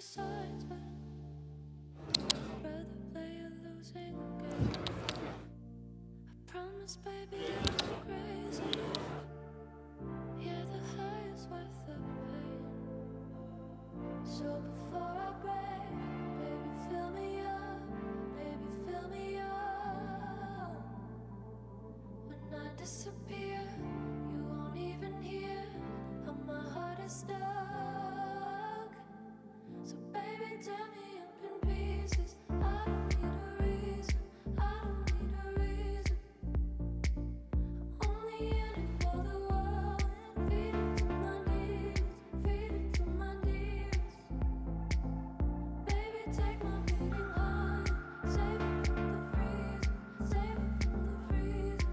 sides, but I'd rather play a losing game. I promise, baby, I'll go crazy. Yeah, the high is worth the pain. So before I break, baby, fill me up, baby, fill me up. When I disappear, you won't even hear how my heart is stuck. So baby, tear me up in pieces. I don't need a reason, I don't need a reason. I'm only in it for the world. Feed it to my needs, feed it to my demons. Baby, take my beating heart, save it from the freezing, save it from the freezing.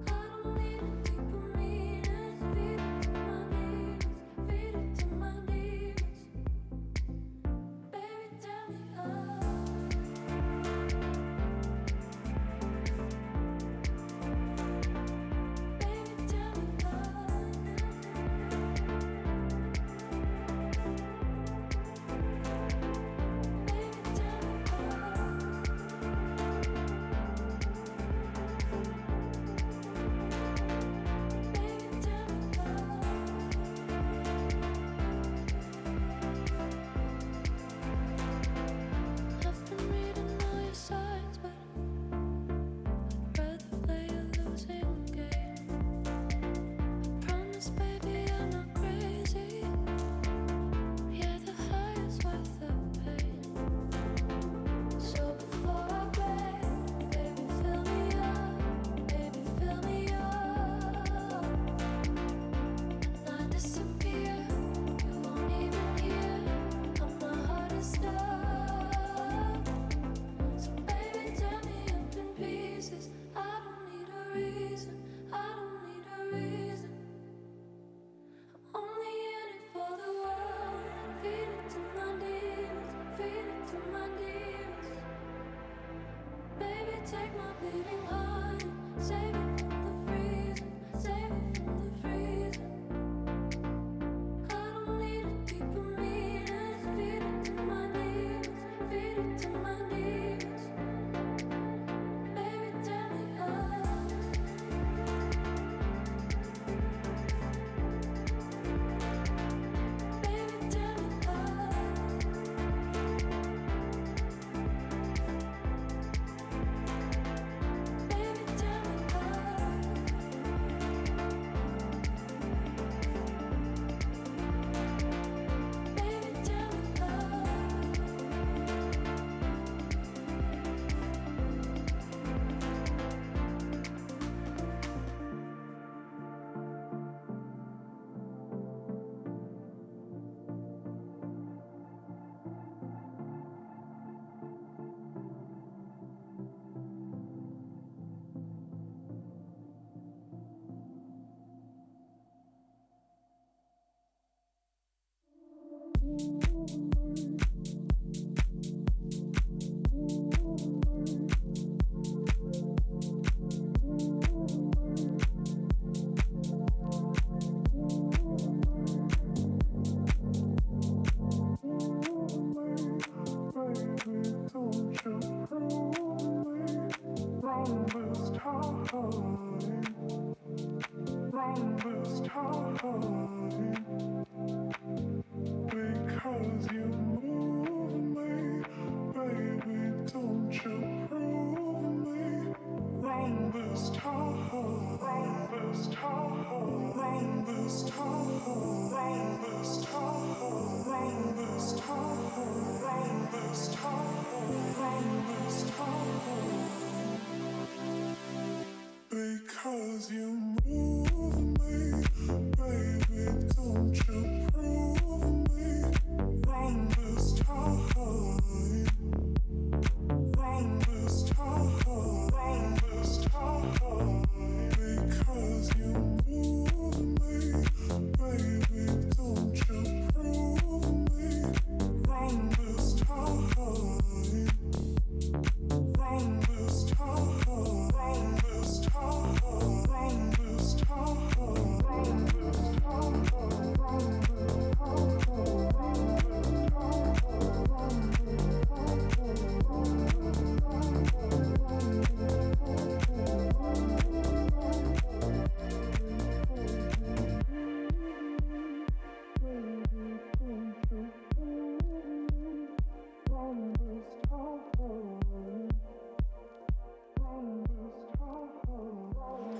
I don't need a deeper meaning. Feed it to my needs, feed it to my demons. Baby, tell me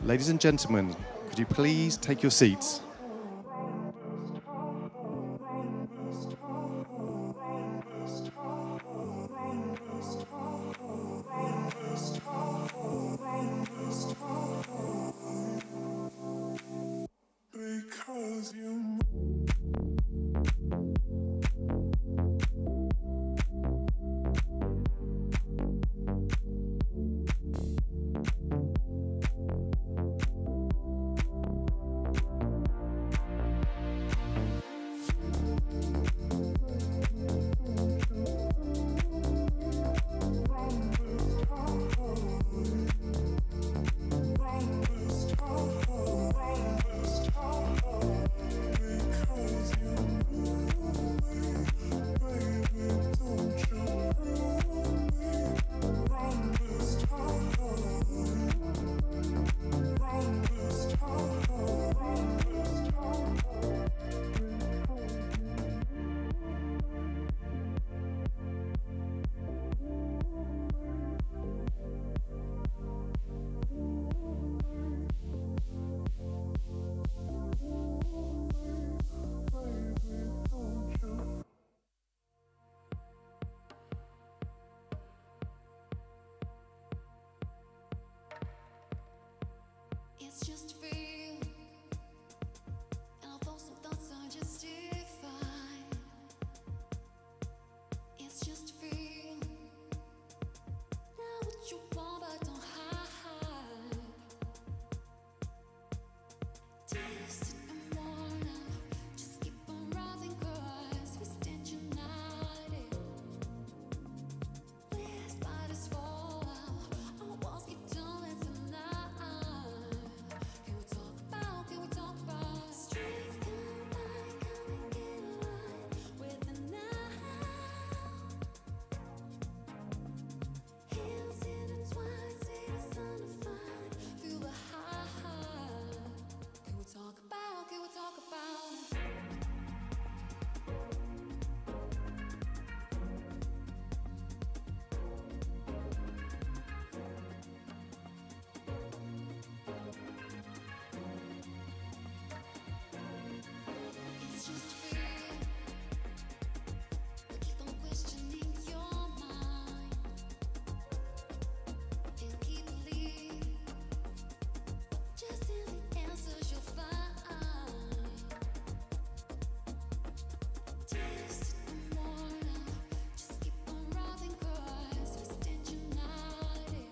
Ladies and gentlemen, could you please take your seats? Because you it's just a feeling, and although some thoughts are justified, it's just a feeling. Now what you want, but don't hide. Taste it more now, just keep on rising, 'cause we stand united. We're spiders fall out, our walls keep tumbling tonight. Can we talk about streets come by, come and get right with the night. Hands intertwined, see the sun to find through the high. Can we talk about it? It's just a feeling, but keep on questioning your mind and keep believing. Just in the answers you'll find. Taste it more now, just keep on rising, 'cause we stand united.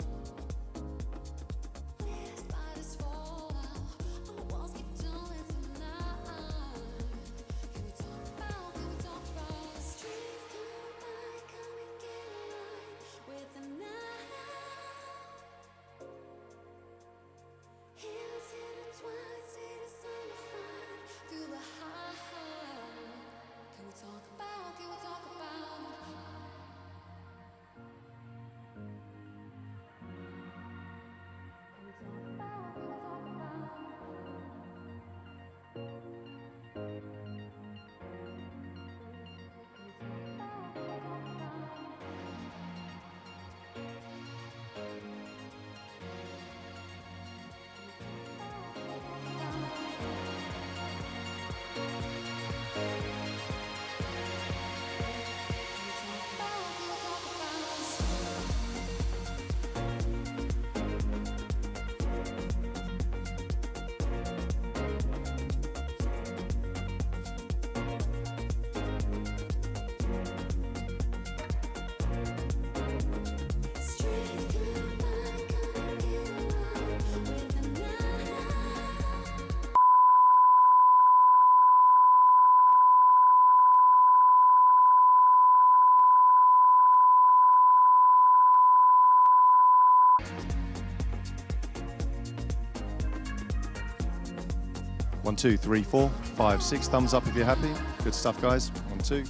We're spiders fall out, our walls keep tumbling tonight. Can we talk about streets come by, come and get right with the night. Hands intertwined, see the sun to find through the high. Can we talk about it? Streets come by, come and get right with the night. One, two, three, 4, 5, 6. Thumbs up if you're happy. Good stuff, guys. 1, 2.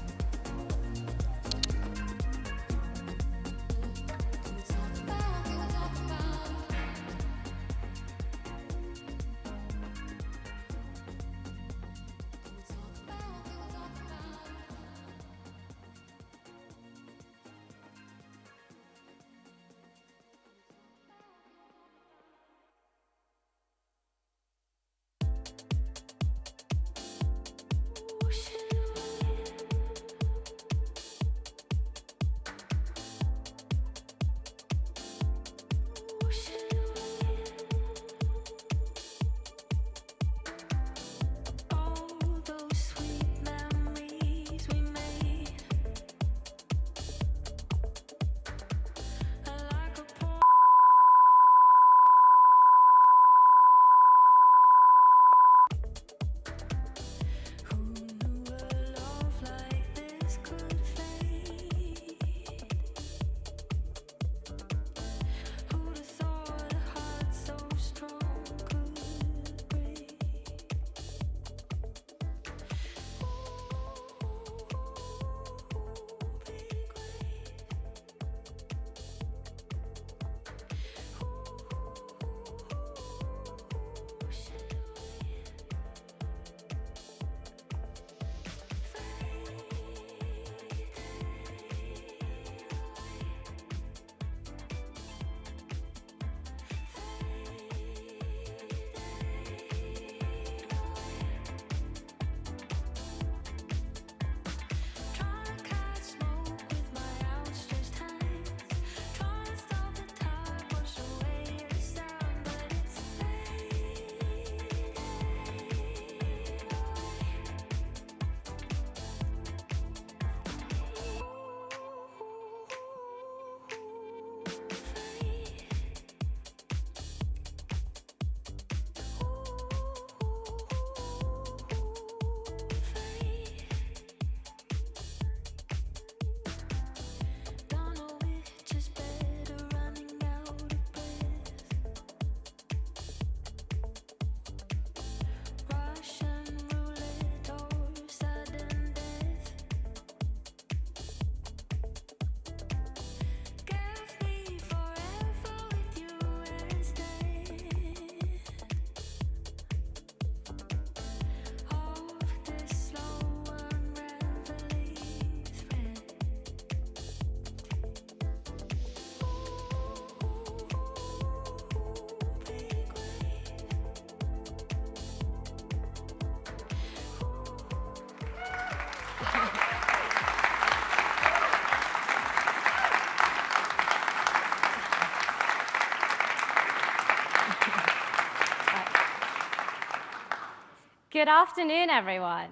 Good afternoon, everyone.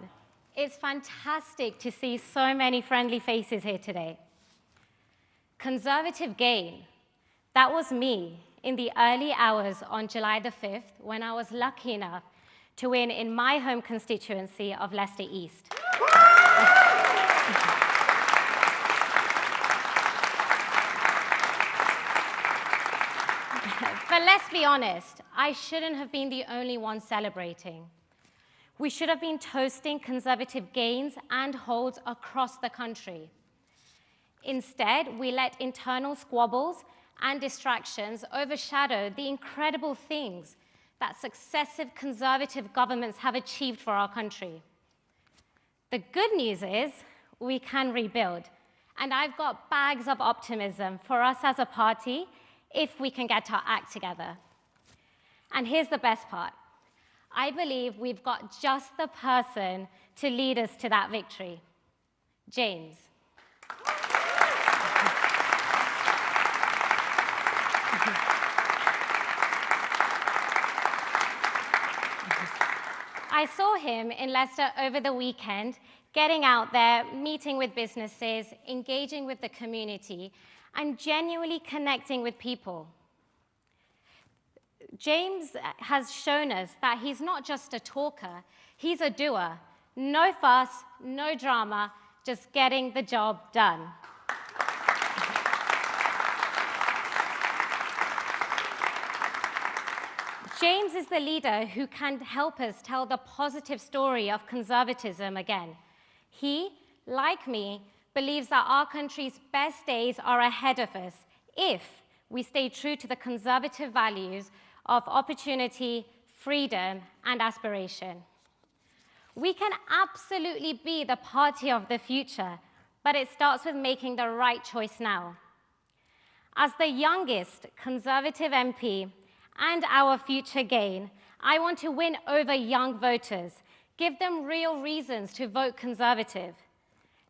It's fantastic to see so many friendly faces here today. Conservative gain. That was me in the early hours on July the 5th when I was lucky enough to win in my home constituency of Leicester East. But let's be honest, I shouldn't have been the only one celebrating. We should have been toasting Conservative gains and holds across the country. Instead, we let internal squabbles and distractions overshadow the incredible things that successive Conservative governments have achieved for our country. The good news is we can rebuild, and I've got bags of optimism for us as a party if we can get our act together. And here's the best part. I believe we've got just the person to lead us to that victory. James. I saw him in Leicester over the weekend, getting out there, meeting with businesses, engaging with the community, and genuinely connecting with people. James has shown us that he's not just a talker, he's a doer. No fuss, no drama, just getting the job done. James is the leader who can help us tell the positive story of conservatism again. He, like me, believes that our country's best days are ahead of us if we stay true to the conservative values of opportunity, freedom, and aspiration. We can absolutely be the party of the future, but it starts with making the right choice now. As the youngest Conservative MP and our future gain, I want to win over young voters, give them real reasons to vote Conservative.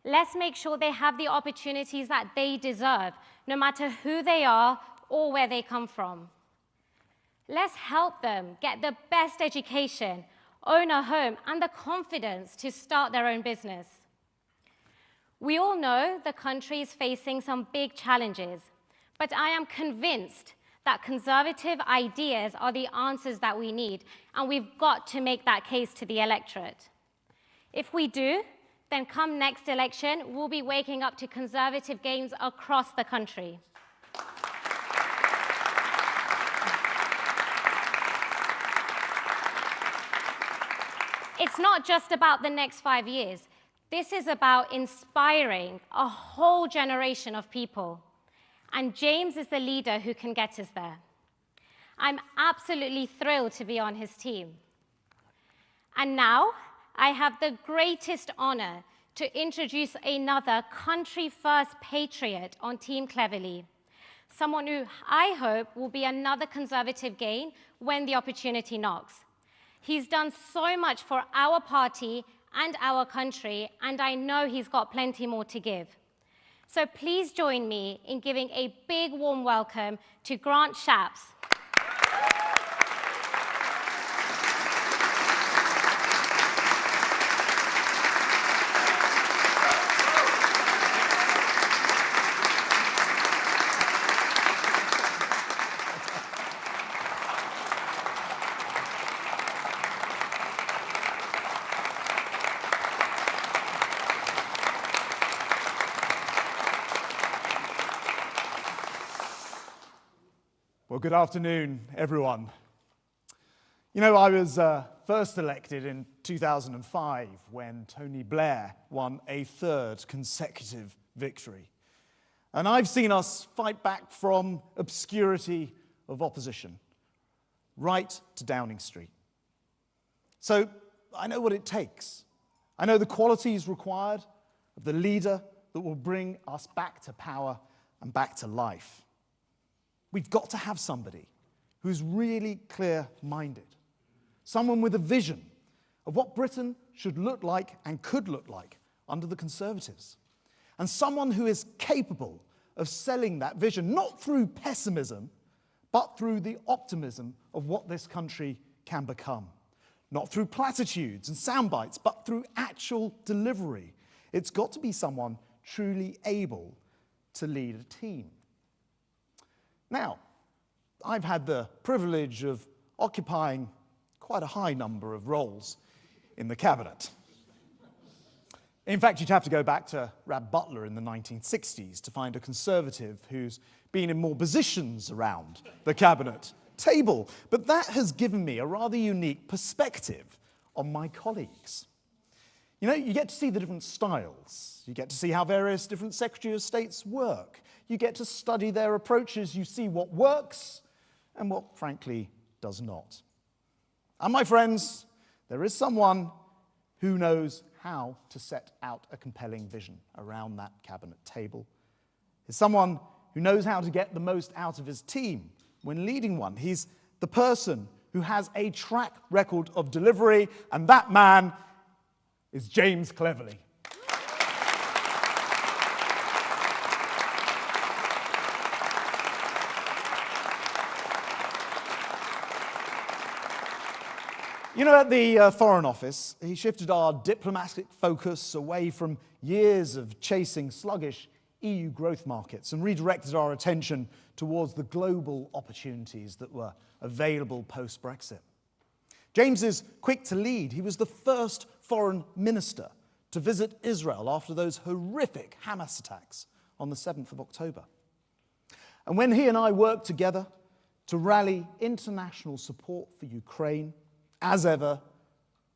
Let's make sure they have the opportunities that they deserve, no matter who they are or where they come from. Let's help them get the best education, own a home, and the confidence to start their own business. We all know the country is facing some big challenges, but I am convinced that conservative ideas are the answers that we need, and we've got to make that case to the electorate. If we do, then come next election, we'll be waking up to conservative gains across the country. It's not just about the next 5 years. This is about inspiring a whole generation of people. And James is the leader who can get us there. I'm absolutely thrilled to be on his team. And now, I have the greatest honor to introduce another country-first patriot on Team Cleverly, someone who I hope will be another conservative gain when the opportunity knocks. He's done so much for our party and our country, and I know he's got plenty more to give. So please join me in giving a big warm welcome to Grant Shapps. Well, good afternoon, everyone. You know, I was first elected in 2005 when Tony Blair won a third consecutive victory. And I've seen us fight back from obscurity of opposition, right to Downing Street. So I know what it takes. I know the qualities required of the leader that will bring us back to power and back to life. We've got to have somebody who's really clear-minded, someone with a vision of what Britain should look like and could look like under the Conservatives, and someone who is capable of selling that vision, not through pessimism, but through the optimism of what this country can become. not through platitudes and sound bites, but through actual delivery. It's got to be someone truly able to lead a team. Now, I've had the privilege of occupying quite a high number of roles in the cabinet. In fact, you'd have to go back to Rab Butler in the 1960s to find a Conservative who's been in more positions around the cabinet table. But that has given me a rather unique perspective on my colleagues. You know, you get to see the different styles. You get to see how various different Secretary of States work. You get to study their approaches. You see what works and what, frankly, does not. And my friends, there is someone who knows how to set out a compelling vision around that cabinet table. He's someone who knows how to get the most out of his team when leading one. He's the person who has a track record of delivery, and that man is James Cleverly. You know, at the Foreign Office, he shifted our diplomatic focus away from years of chasing sluggish EU growth markets and redirected our attention towards the global opportunities that were available post-Brexit. James is quick to lead. He was the first foreign minister to visit Israel after those horrific Hamas attacks on the 7th of October. And when he and I worked together to rally international support for Ukraine, as ever,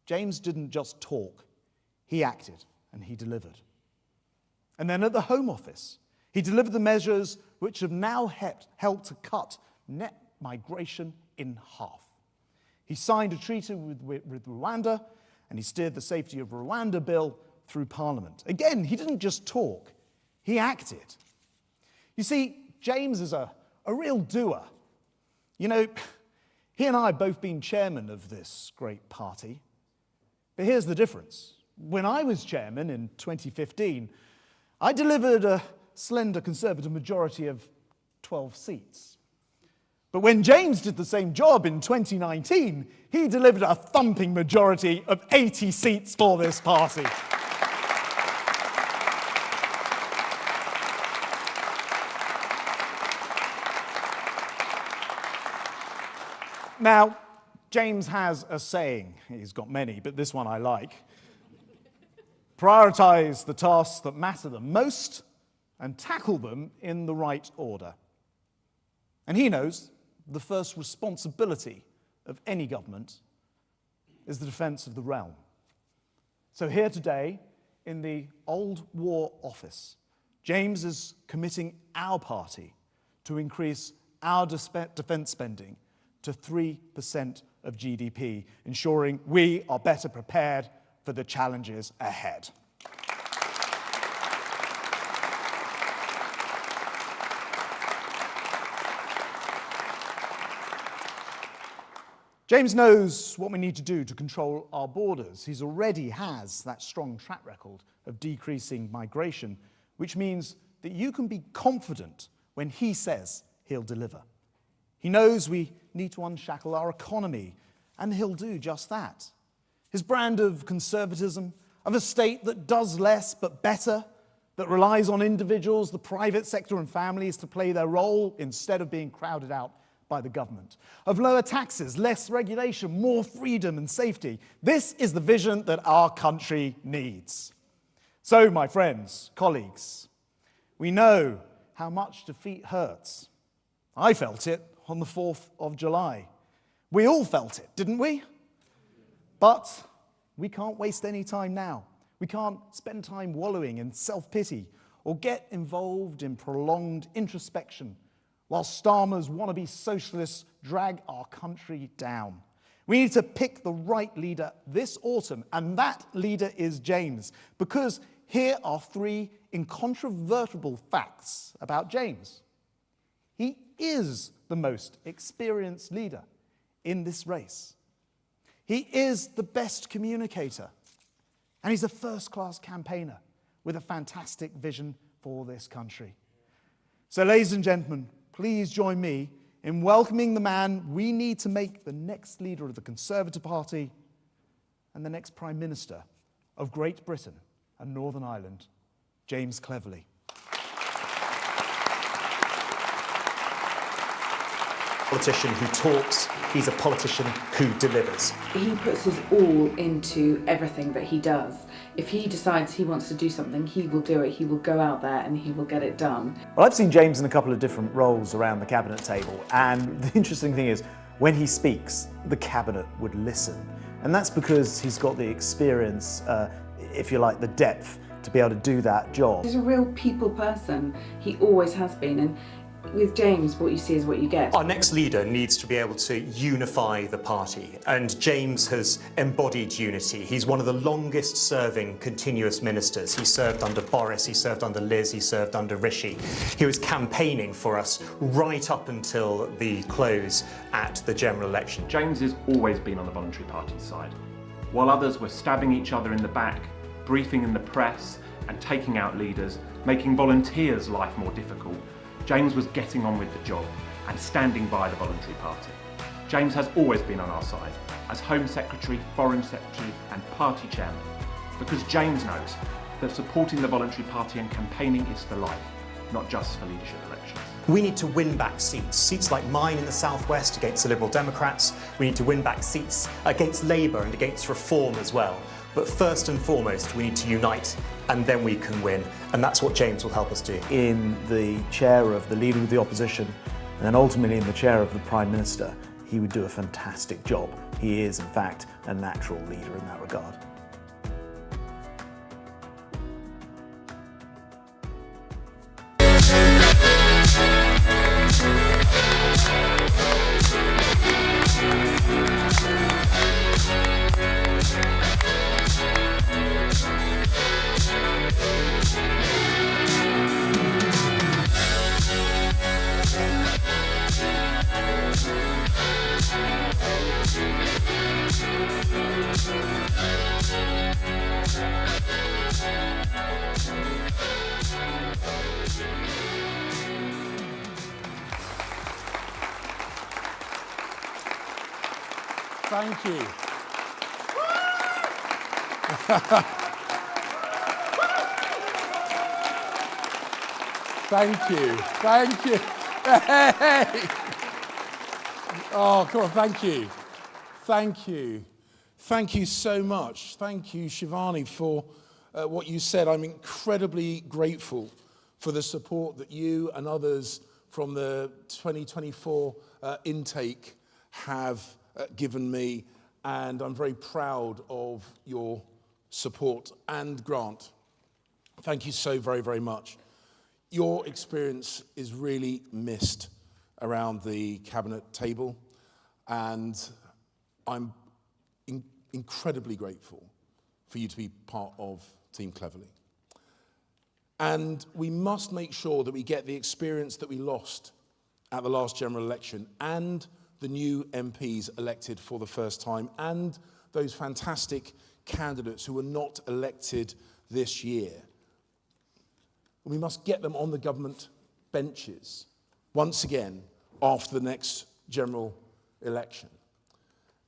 James didn't just talk, he acted and he delivered. And then at the Home Office, he delivered the measures which have now helped to cut net migration in half. He signed a treaty with Rwanda, and he steered the Safety of Rwanda bill through Parliament. Again, he didn't just talk, he acted. You see, James is a real doer. You know, he and I have both been chairman of this great party. But here's the difference. When I was chairman in 2015, I delivered a slender Conservative majority of 12 seats. But when James did the same job in 2019, he delivered a thumping majority of 80 seats for this party. Now, James has a saying. He's got many, but this one I like. Prioritize the tasks that matter the most and tackle them in the right order. And he knows the first responsibility of any government is the defense of the realm. So here today, in the Old War Office, James is committing our party to increase our defense spending to 3% of GDP, ensuring we are better prepared for the challenges ahead. James knows what we need to do to control our borders. He already has that strong track record of decreasing migration, which means that you can be confident when he says he'll deliver. He knows we need to unshackle our economy, and he'll do just that. His brand of conservatism, of a state that does less but better, that relies on individuals, the private sector and families to play their role instead of being crowded out by the government, of lower taxes, less regulation, more freedom and safety. This is the vision that our country needs. So, my friends, colleagues, we know how much defeat hurts. I felt it on the 4th of July. We all felt it, didn't we? But we can't waste any time now. We can't spend time wallowing in self-pity or get involved in prolonged introspection while Starmer's wannabe socialists drag our country down. We need to pick the right leader this autumn, and that leader is James, because here are 3 incontrovertible facts about James. He is the most experienced leader in this race. He is the best communicator, and he's a first-class campaigner with a fantastic vision for this country. So, ladies and gentlemen, please join me in welcoming the man we need to make the next leader of the Conservative Party, and the next Prime Minister of Great Britain and Northern Ireland, James Cleverly. Politician who talks, he's a politician who delivers. He puts his all into everything that he does. If he decides he wants to do something, he will do it. He will go out there and he will get it done. Well, I've seen James in a couple of different roles around the cabinet table, and the interesting thing is, when he speaks, the cabinet would listen. And that's because he's got the experience, if you like, the depth to be able to do that job. He's a real people person. He always has been. And with James, what you see is what you get. Our next leader needs to be able to unify the party, and James has embodied unity. He's one of the longest serving continuous ministers. He served under Boris, he served under Liz, he served under Rishi. He was campaigning for us right up until the close at the general election. James has always been on the voluntary party's side. While others were stabbing each other in the back, briefing in the press and taking out leaders, making volunteers' life more difficult, James was getting on with the job and standing by the voluntary party. James has always been on our side, as Home Secretary, Foreign Secretary and Party Chairman, because James knows that supporting the voluntary party and campaigning is for life, not just for leadership elections. We need to win back seats like mine in the Southwest against the Liberal Democrats. We need to win back seats against Labour and against Reform as well. But first and foremost, we need to unite, and then we can win. And that's what James will help us do. In the chair of the Leader of the Opposition, and then ultimately in the chair of the Prime Minister, he would do a fantastic job. He is, in fact, a natural leader in that regard. Thank you. Thank you. Thank you. Hey! Oh, come on, thank you. Thank you. Thank you so much. Thank you, Shivani, for what you said. I'm incredibly grateful for the support that you and others from the 2024 intake have given me, and I'm very proud of your support. And Grant, thank you so very, very much. Your experience is really missed around the cabinet table, and I'm incredibly grateful for you to be part of Team Cleverly. And we must make sure that we get the experience that we lost at the last general election, and the new MPs elected for the first time, and those fantastic candidates who were not elected this year. We must get them on the government benches once again after the next general election.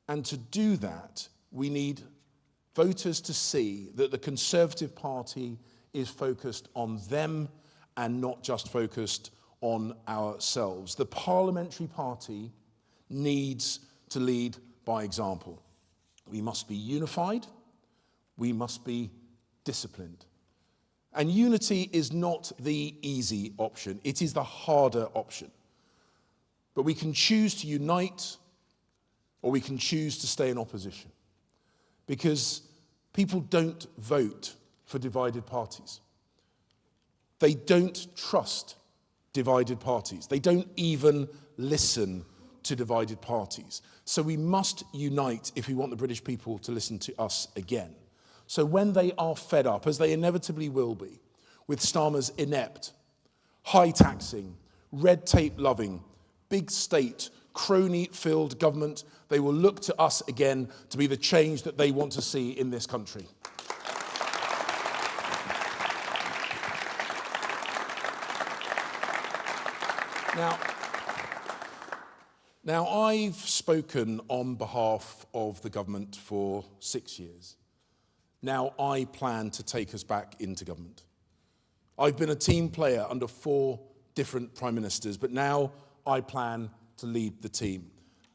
And to do that, we need voters to see that the Conservative Party is focused on them and not just focused on ourselves. The parliamentary party needs to lead by example. We must be unified, we must be disciplined. And unity is not the easy option, it is the harder option. But we can choose to unite, or we can choose to stay in opposition. Because people don't vote for divided parties. They don't trust divided parties. They don't even listen to divided parties. So we must unite if we want the British people to listen to us again. So when they are fed up, as they inevitably will be, with Starmer's inept, high taxing, red tape loving, big state, crony-filled government, they will look to us again to be the change that they want to see in this country. Now, I've spoken on behalf of the government for 6 years. Now I plan to take us back into government. I've been a team player under 4 different prime ministers, but now I plan to lead the team.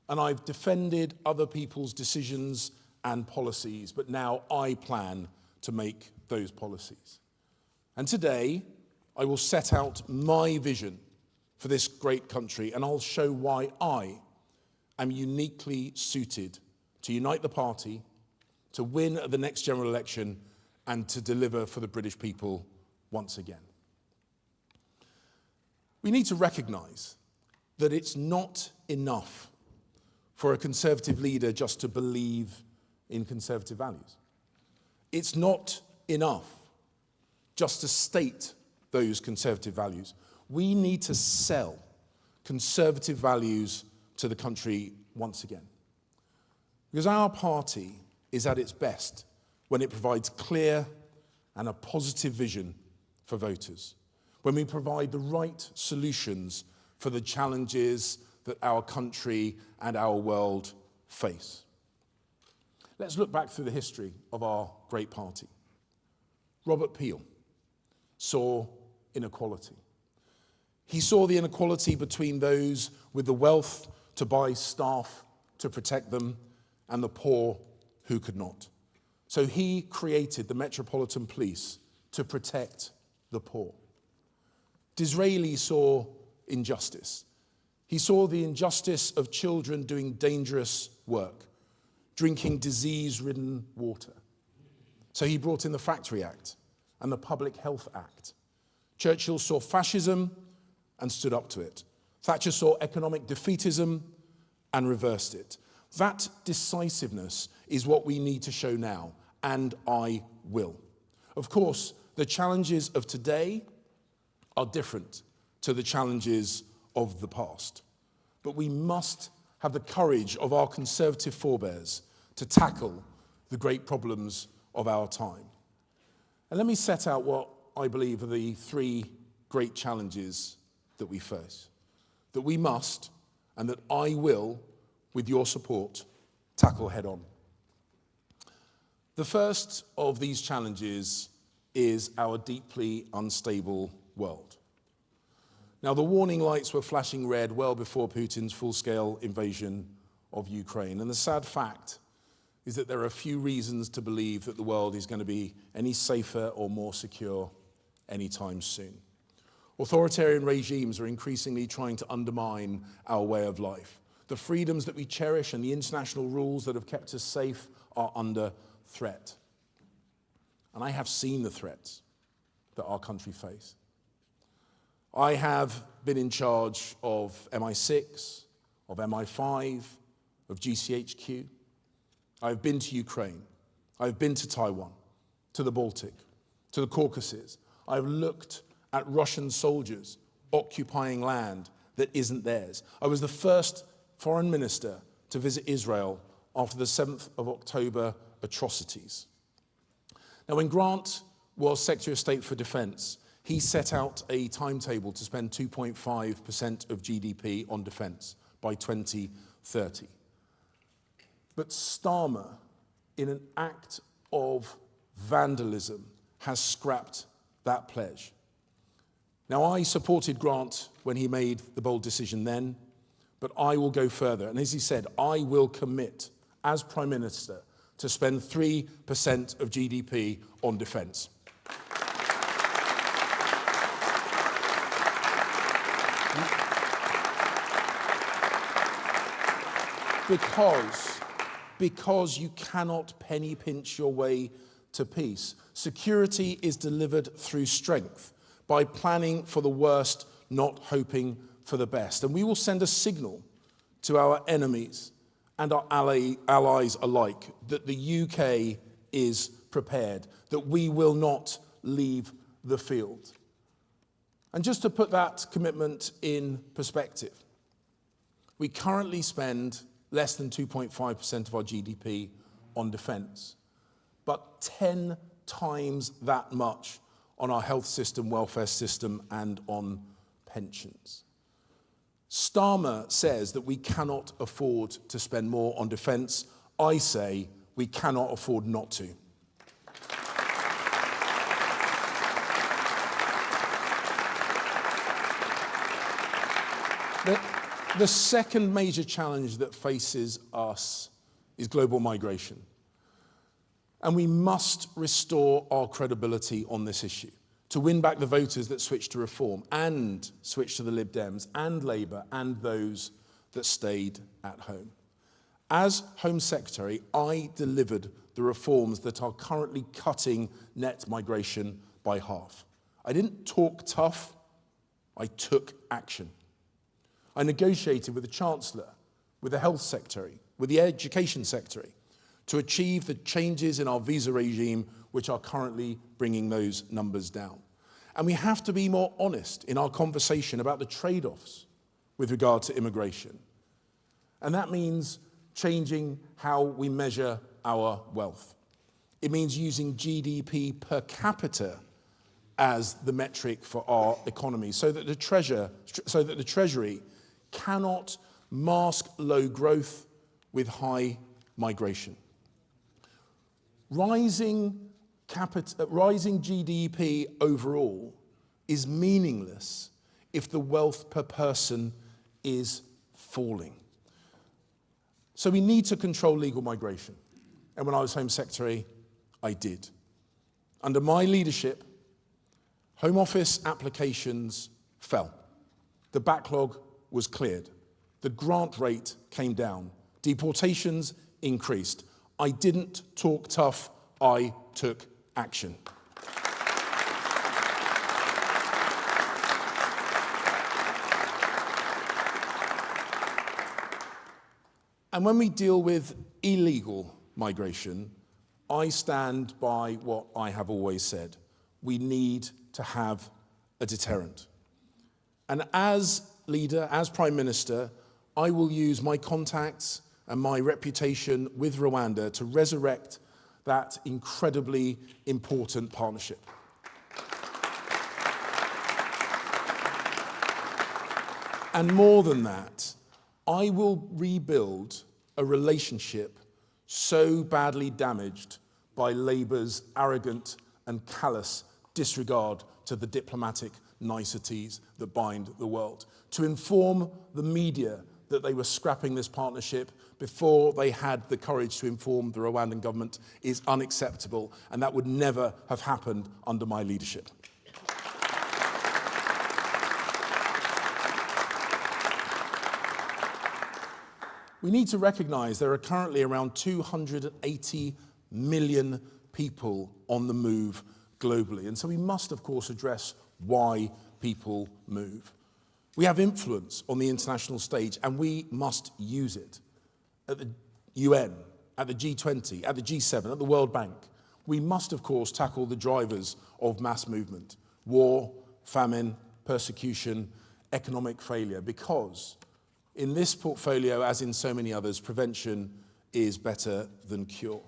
And I've defended other people's decisions and policies, but now I plan to make those policies. And today, I will set out my vision for this great country, and I'll show why I am uniquely suited to unite the party, to win at the next general election, and to deliver for the British people once again. We need to recognise that it's not enough for a Conservative leader just to believe in Conservative values. It's not enough just to state those Conservative values. We need to sell Conservative values to the country once again. Because our party is at its best when it provides clear and a positive vision for voters, when we provide the right solutions for the challenges that our country and our world face. Let's look back through the history of our great party. Robert Peel saw inequality. He saw the inequality between those with the wealth to buy staff to protect them and the poor who could not. So he created the Metropolitan Police to protect the poor. Disraeli saw injustice. He saw the injustice of children doing dangerous work, drinking disease-ridden water. So he brought in the Factory Act and the Public Health Act. Churchill saw fascism and stood up to it. Thatcher saw economic defeatism and reversed it. That decisiveness is what we need to show now, and I will. Of course, the challenges of today are different to the challenges of the past. But we must have the courage of our Conservative forebears to tackle the great problems of our time. And let me set out what I believe are the 3 great challenges that we face, that we must, and that I will, with your support, tackle head on. The first of these challenges is our deeply unstable world. Now, the warning lights were flashing red well before Putin's full-scale invasion of Ukraine. And the sad fact is that there are few reasons to believe that the world is going to be any safer or more secure anytime soon. Authoritarian regimes are increasingly trying to undermine our way of life. The freedoms that we cherish and the international rules that have kept us safe are under threat. And I have seen the threats that our country faces. I have been in charge of MI6, of MI5, of GCHQ. I've been to Ukraine. I've been to Taiwan, to the Baltic, to the Caucasus. I've looked at Russian soldiers occupying land that isn't theirs. I was the first foreign minister to visit Israel after the 7th of October atrocities. Now, when Grant was Secretary of State for Defence, he set out a timetable to spend 2.5% of GDP on defence by 2030. But Starmer, in an act of vandalism, has scrapped that pledge. Now, I supported Grant when he made the bold decision then, but I will go further. And as he said, I will commit, as Prime Minister, to spend 3% of GDP on defence. Because you cannot penny pinch your way to peace. Security is delivered through strength, by planning for the worst, not hoping for the best. And we will send a signal to our enemies and our allies alike that the UK is prepared, that we will not leave the field. And just to put that commitment in perspective, we currently spend less than 2.5% of our GDP on defence, but 10 times that much on our health system, welfare system, and on pensions. Starmer says that we cannot afford to spend more on defence. I say we cannot afford not to. The second major challenge that faces us is global migration. And we must restore our credibility on this issue to win back the voters that switched to Reform and switched to the Lib Dems and Labour and those that stayed at home. As Home Secretary, I delivered the reforms that are currently cutting net migration by half. I didn't talk tough, I took action. I negotiated with the Chancellor, with the Health Secretary, with the Education Secretary to achieve the changes in our visa regime which are currently bringing those numbers down. And we have to be more honest in our conversation about the trade-offs with regard to immigration. And that means changing how we measure our wealth. It means using GDP per capita as the metric for our economy so that the Treasury cannot mask low growth with high migration. Rising GDP overall is meaningless if the wealth per person is falling. So we need to control legal migration. And when I was Home Secretary, I did. Under my leadership, Home Office applications fell. The backlog was cleared. The grant rate came down. Deportations increased. I didn't talk tough, I took action. And when we deal with illegal migration, I stand by what I have always said. We need to have a deterrent. And as leader, as Prime Minister, I will use my contacts and my reputation with Rwanda to resurrect that incredibly important partnership. And more than that, I will rebuild a relationship so badly damaged by Labour's arrogant and callous disregard to the diplomatic niceties that bind the world. To inform the media that they were scrapping this partnership before they had the courage to inform the Rwandan government is unacceptable, and that would never have happened under my leadership. We need to recognise there are currently around 280 million people on the move globally, and so we must, of course, address why people move. We have influence on the international stage, and we must use it. At the UN, at the G20, at the G7, at the World Bank, we must, of course, tackle the drivers of mass movement: war, famine, persecution, economic failure, because in this portfolio, as in so many others, prevention is better than cure.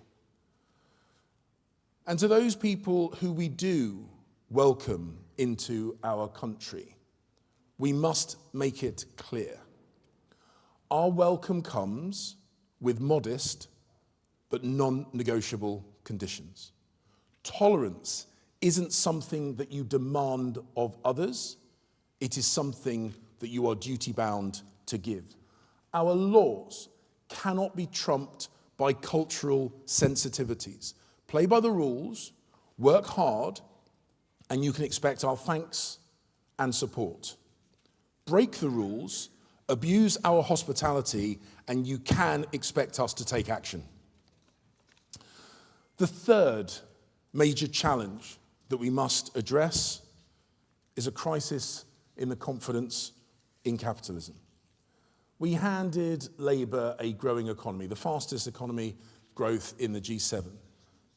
And to those people who we do welcome into our country, we must make it clear. Our welcome comes with modest but non-negotiable conditions. Tolerance isn't something that you demand of others, it is something that you are duty-bound to give. Our laws cannot be trumped by cultural sensitivities. Play by the rules, work hard, and you can expect our thanks and support. Break the rules, abuse our hospitality, and you can expect us to take action. The third major challenge that we must address is a crisis in the confidence in capitalism. We handed Labour a growing economy, the fastest economy growth in the G7.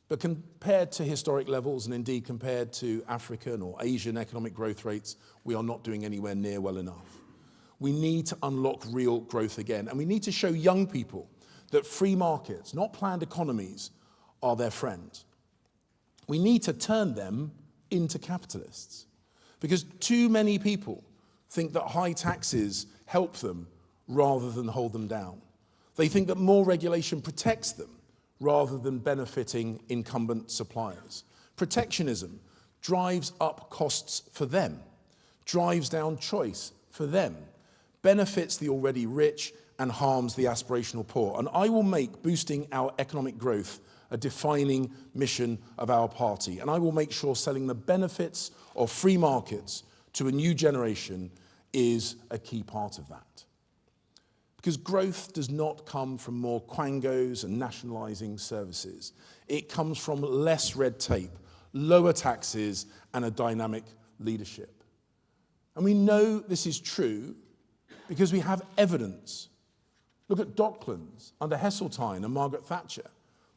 But compared to historic levels, and indeed compared to African or Asian economic growth rates, we are not doing anywhere near well enough. We need to unlock real growth again, and we need to show young people that free markets, not planned economies, are their friend. We need to turn them into capitalists, because too many people think that high taxes help them rather than hold them down. They think that more regulation protects them rather than benefiting incumbent suppliers. Protectionism drives up costs for them, drives down choice for them, benefits the already rich and harms the aspirational poor. And I will make boosting our economic growth a defining mission of our party. And I will make sure selling the benefits of free markets to a new generation is a key part of that. Because growth does not come from more quangos and nationalising services. It comes from less red tape, lower taxes, and a dynamic leadership. And we know this is true because we have evidence. Look at Docklands under Heseltine and Margaret Thatcher,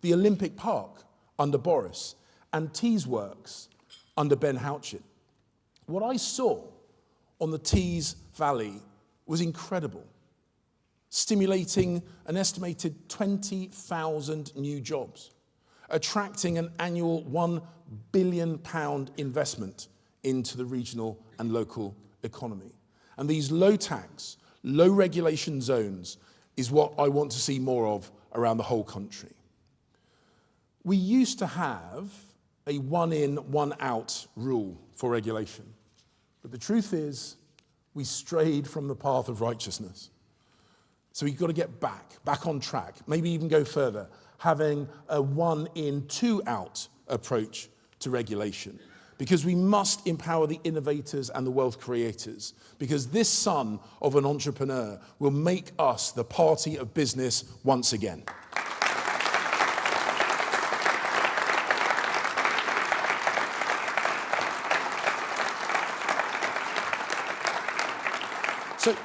the Olympic Park under Boris, and Tees Works under Ben Houchin. What I saw on the Tees Valley was incredible, stimulating an estimated 20,000 new jobs, attracting an annual £1 billion investment into the regional and local economy. And these low tax, low regulation zones is what I want to see more of around the whole country. We used to have a one in, one out rule for regulation. But the truth is, we strayed from the path of righteousness. So we've got to get back on track, maybe even go further, having a one in, two out approach to regulation. Because we must empower the innovators and the wealth creators. Because this son of an entrepreneur will make us the party of business once again. So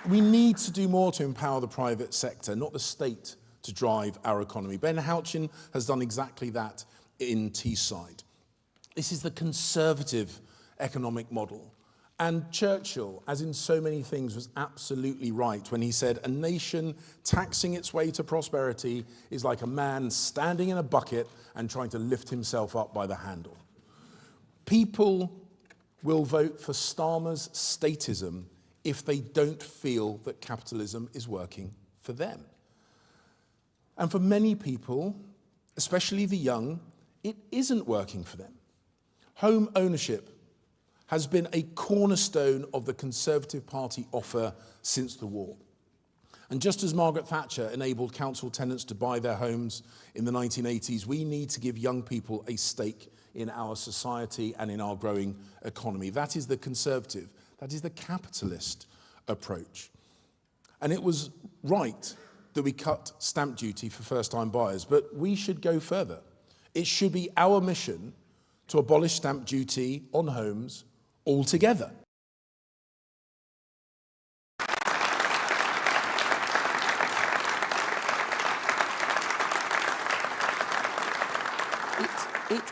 we need to do more to empower the private sector, not the state, to drive our economy. Ben Houchin has done exactly that in Teesside. This is the conservative economic model. And Churchill, as in so many things, was absolutely right when he said, a nation taxing its way to prosperity is like a man standing in a bucket and trying to lift himself up by the handle. People will vote for Starmer's statism if they don't feel that capitalism is working for them. And for many people, especially the young, it isn't working for them. Home ownership has been a cornerstone of the Conservative Party offer since the war. And just as Margaret Thatcher enabled council tenants to buy their homes in the 1980s, we need to give young people a stake in our society and in our growing economy. That is the Conservative, that is the capitalist approach. And it was right that we cut stamp duty for first-time buyers, but we should go further. It should be our mission to abolish stamp duty on homes altogether.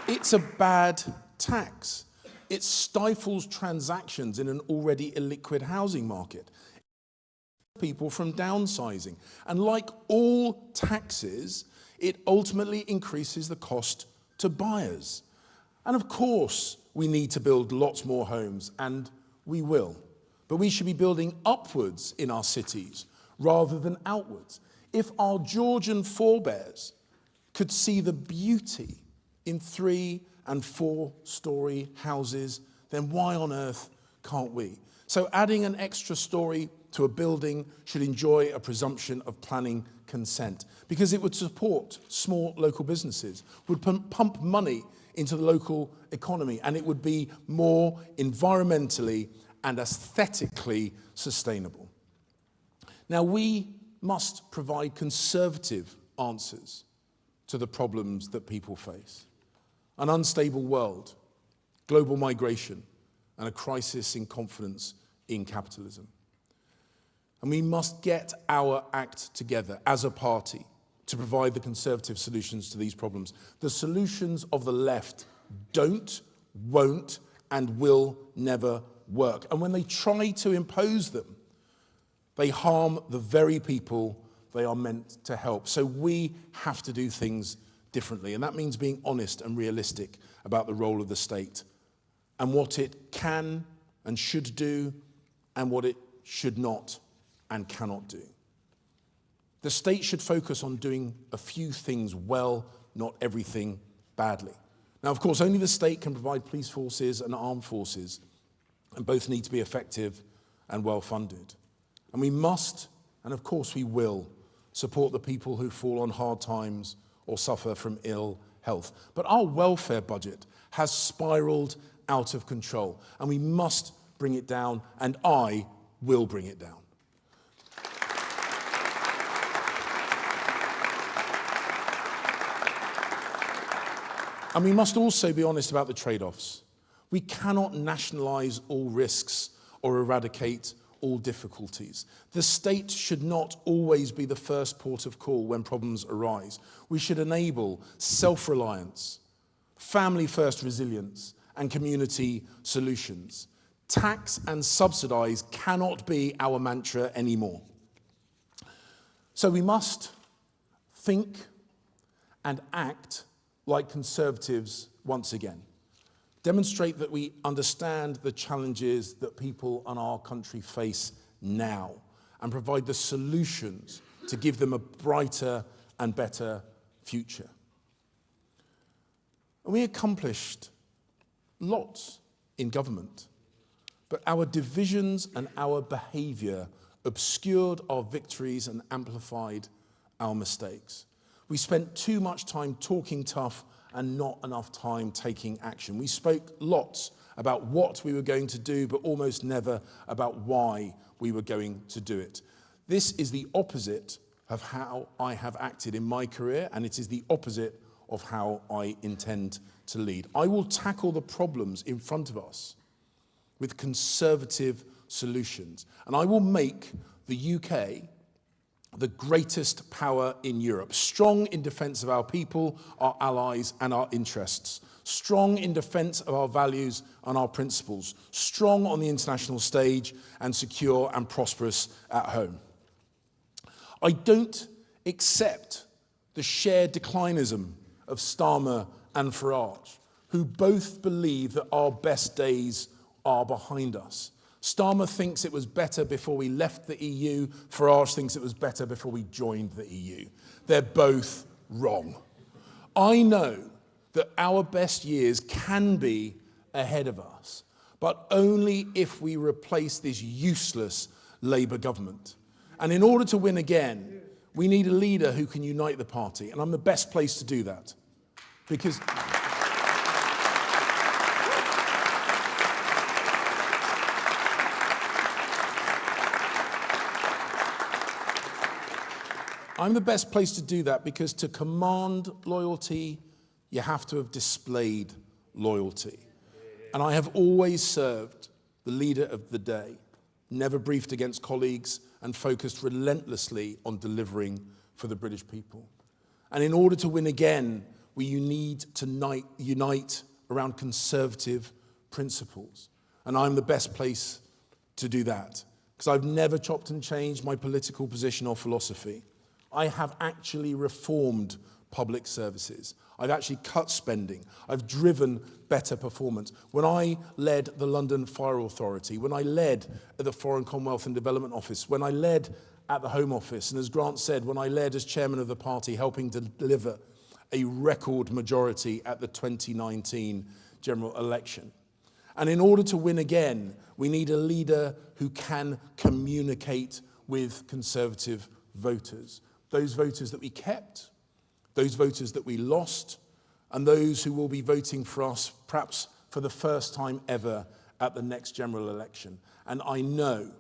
It's a bad tax. It stifles transactions in an already illiquid housing market. People from downsizing. And like all taxes, it ultimately increases the cost to buyers. And of course, we need to build lots more homes, and we will. But we should be building upwards in our cities rather than outwards. If our Georgian forebears could see the beauty in 3- and 4-story houses, then why on earth can't we? So adding an extra story to a building should enjoy a presumption of planning consent, because it would support small local businesses, would pump money into the local economy, and it would be more environmentally and aesthetically sustainable. Now, we must provide conservative answers to the problems that people face. An unstable world, global migration, and a crisis in confidence in capitalism. And we must get our act together as a party to provide the conservative solutions to these problems. The solutions of the left don't, won't, and will never work. And when they try to impose them, they harm the very people they are meant to help. So we have to do things differently. And that means being honest and realistic about the role of the state and what it can and should do and what it should not and cannot do. The state should focus on doing a few things well, not everything badly. Now, of course, only the state can provide police forces and armed forces, and both need to be effective and well-funded. And we must, and of course we will, support the people who fall on hard times or suffer from ill health. But our welfare budget has spiraled out of control, and we must bring it down, and I will bring it down. And we must also be honest about the trade-offs. We cannot nationalise all risks or eradicate all difficulties. The state should not always be the first port of call when problems arise. We should enable self-reliance, family-first resilience, and community solutions. Tax and subsidise cannot be our mantra anymore. So we must think and act like Conservatives once again. Demonstrate that we understand the challenges that people in our country face now and provide the solutions to give them a brighter and better future. And we accomplished lots in government, but our divisions and our behaviour obscured our victories and amplified our mistakes. We spent too much time talking tough and not enough time taking action. We spoke lots about what we were going to do, but almost never about why we were going to do it. This is the opposite of how I have acted in my career, and it is the opposite of how I intend to lead. I will tackle the problems in front of us with conservative solutions, and I will make the UK the greatest power in Europe, strong in defence of our people, our allies and our interests, strong in defence of our values and our principles, strong on the international stage and secure and prosperous at home. I don't accept the shared declinism of Starmer and Farage, who both believe that our best days are behind us. Starmer thinks it was better before we left the EU. Farage thinks it was better before we joined the EU. They're both wrong. I know that our best years can be ahead of us, but only if we replace this useless Labour government. And in order to win again, we need a leader who can unite the party, and I'm the best place to do that. Because I'm the best place to do that because to command loyalty, you have to have displayed loyalty. And I have always served the leader of the day, never briefed against colleagues, and focused relentlessly on delivering for the British people. And in order to win again, we need to unite around conservative principles. And I'm the best place to do that because I've never chopped and changed my political position or philosophy. I have actually reformed public services. I've actually cut spending. I've driven better performance. When I led the London Fire Authority, when I led at the Foreign Commonwealth and Development Office, when I led at the Home Office, and as Grant said, when I led as chairman of the party, helping to deliver a record majority at the 2019 general election. And in order to win again, we need a leader who can communicate with Conservative voters. Those voters that we kept, those voters that we lost, and those who will be voting for us perhaps for the first time ever at the next general election. And I know